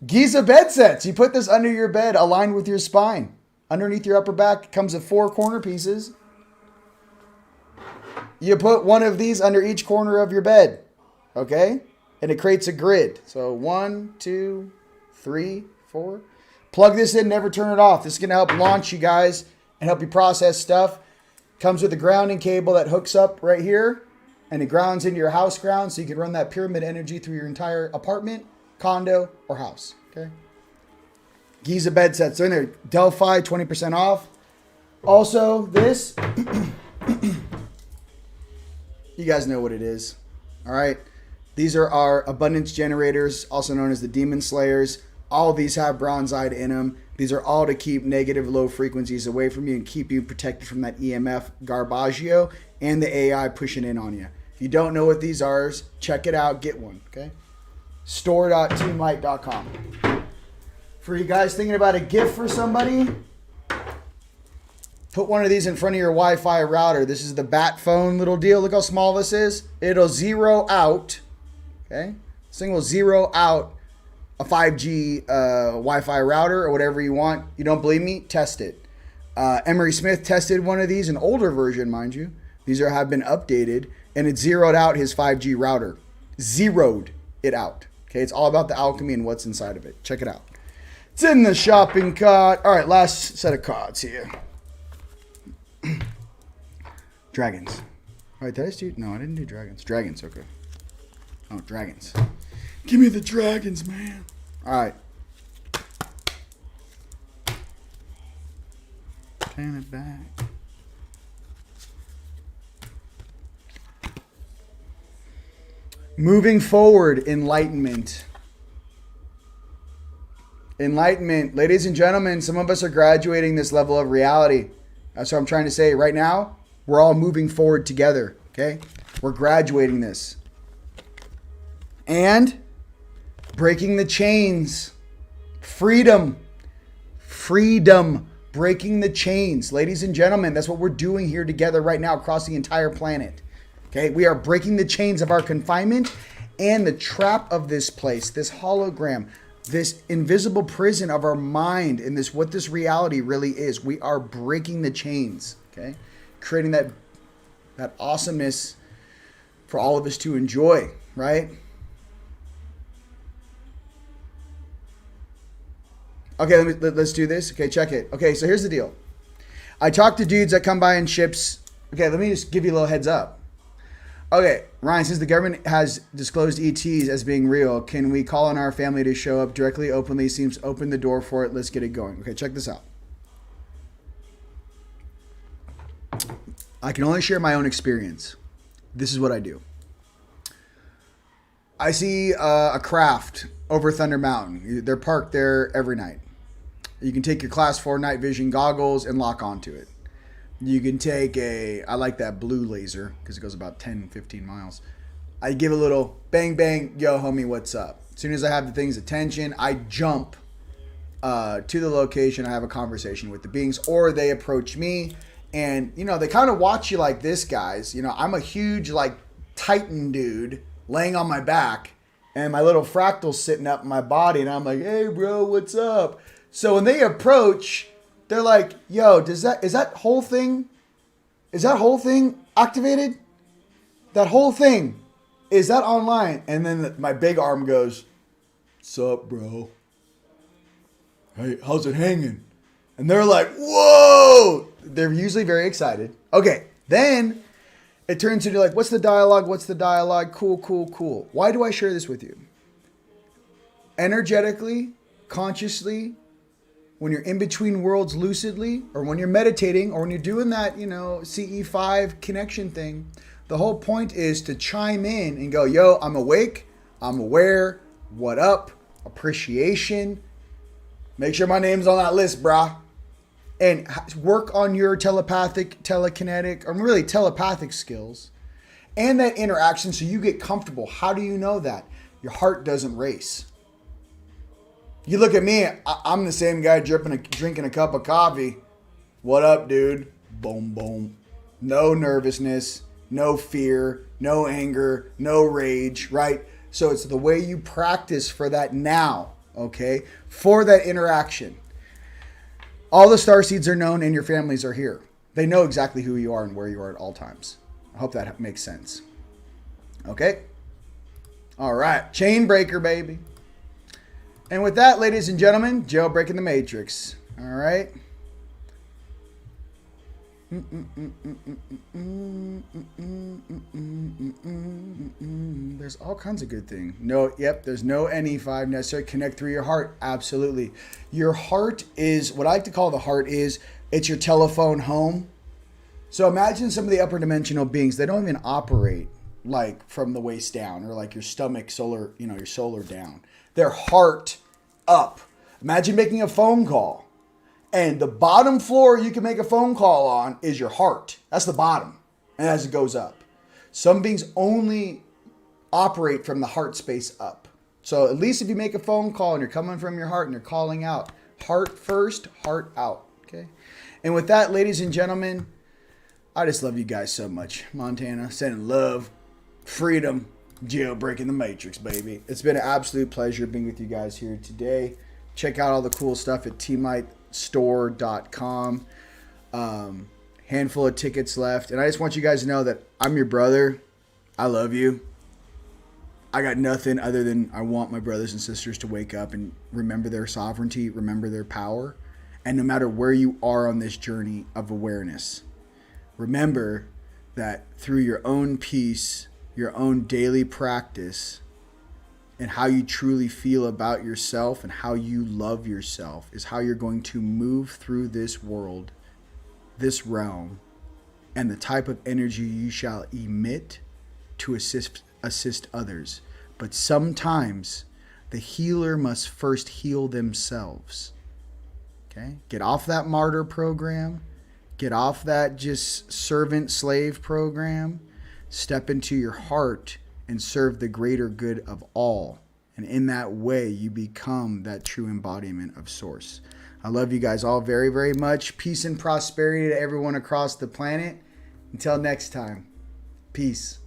Giza bed sets. You put this under your bed, aligned with your spine. Underneath your upper back comes with 4 corner pieces. You put one of these under each corner of your bed. Okay? And it creates a grid. So 1, 2, 3, 4. Plug this in, never turn it off. This is going to help launch you guys and help you process stuff. Comes with a grounding cable that hooks up right here. And it grounds into your house ground so you can run that pyramid energy through your entire apartment, condo, or house. Okay? Giza bed sets. They're in there. Delphi, 20% off. Also, this. You guys know what it is. All right? These are our abundance generators, also known as the demon slayers. All of these have bronzite in them. These are all to keep negative low frequencies away from you and keep you protected from that EMF garbaggio and the AI pushing in on you. If you don't know what these are, check it out. Get one, okay? Store.teamlight.com. For you guys thinking about a gift for somebody, put one of these in front of your Wi-Fi router. This is the bat phone little deal. Look how small this is. It'll zero out, okay? This thing will zero out a 5G Wi-Fi router or whatever you want. You don't believe me? Test it. Emery Smith tested one of these, an older version, mind you. These have been updated, and it zeroed out his 5G router. Zeroed it out. Okay, it's all about the alchemy and what's inside of it. Check it out. It's in the shopping cart. All right, last set of cards here. Dragons. All right, did I just do? No, I didn't do dragons. Dragons, okay. Oh, dragons. Give me the dragons, man. All right. Pan it back. Moving forward, enlightenment. Enlightenment. Ladies and gentlemen, some of us are graduating this level of reality. That's what I'm trying to say. Right now, we're all moving forward together, okay? We're graduating this. And breaking the chains. Freedom. Freedom. Breaking the chains. Ladies and gentlemen, that's what we're doing here together right now across the entire planet. Okay, we are breaking the chains of our confinement and the trap of this place, this hologram, this invisible prison of our mind, and this what this reality really is. We are breaking the chains, okay? Creating that awesomeness for all of us to enjoy, right? Okay, let's do this. Okay, check it. Okay, so here's the deal. I talk to dudes that come by in ships. Okay, let me just give you a little heads up. Okay, Ryan, since the government has disclosed ETs as being real, can we call on our family to show up directly, openly? Seems open the door for it. Let's get it going. Okay, check this out. I can only share my own experience. This is what I do. I see a craft over Thunder Mountain. They're parked there every night. You can take your class 4 night vision goggles and lock onto it. You can take I like that blue laser because it goes about 10, 15 miles. I give a little bang, bang, yo, homie, what's up? As soon as I have the thing's attention, I jump to the location. I have a conversation with the beings, or they approach me. And, they kind of watch you like this, guys. I'm a huge, Titan dude laying on my back, and my little fractal's sitting up in my body, and I'm like, hey, bro, what's up? So when they approach, they're like, yo, is that whole thing activated? That whole thing, is that online? And then my big arm goes, sup, bro? Hey, how's it hanging? And they're like, whoa! They're usually very excited. Okay, then it turns into what's the dialogue? What's the dialogue? Cool, cool, cool. Why do I share this with you? Energetically, consciously, when you're in between worlds lucidly, or when you're meditating, or when you're doing that, CE5 connection thing, the whole point is to chime in and go, yo, I'm awake, I'm aware, what up, appreciation. Make sure my name's on that list, brah. And work on your telepathic, telekinetic, or really telepathic skills and that interaction so you get comfortable. How do you know that? Your heart doesn't race. You look at me, I'm the same guy drinking a cup of coffee. What up, dude? Boom, boom. No nervousness, no fear, no anger, no rage, right? So it's the way you practice for that now, okay? For that interaction. All the starseeds are known and your families are here. They know exactly who you are and where you are at all times. I hope that makes sense. Okay? All right. Chain breaker, baby. And with that, ladies and gentlemen, jailbreaking the matrix. All right? There's all kinds of good things. There's no NE5 necessary. Connect through your heart. Absolutely. Your heart is, what I like to call the heart is, it's your telephone home. So imagine some of the upper dimensional beings, they don't even operate from the waist down, or your stomach solar, your solar down. Their heart up. Imagine making a phone call. And the bottom floor you can make a phone call on is your heart. That's the bottom. And as it goes up. Some beings only operate from the heart space up. So at least if you make a phone call and you're coming from your heart and you're calling out, heart first, heart out. Okay? And with that, ladies and gentlemen, I just love you guys so much. Montana, sending love, freedom, jailbreaking the matrix, baby. It's been an absolute pleasure being with you guys here today. Check out all the cool stuff at teamlightstore.com. Handful of tickets left. And I just want you guys to know that I'm your brother. I love you. I got nothing other than I want my brothers and sisters to wake up and remember their sovereignty, remember their power. And no matter where you are on this journey of awareness, remember that through your own peace, your own daily practice, and how you truly feel about yourself and how you love yourself is how you're going to move through this world, this realm, and the type of energy you shall emit to assist others. But sometimes the healer must first heal themselves. Okay? Get off that martyr program. Get off that just servant-slave program. Step into your heart and serve the greater good of all. And in that way, you become that true embodiment of Source. I love you guys all very, very much. Peace and prosperity to everyone across the planet. Until next time, peace.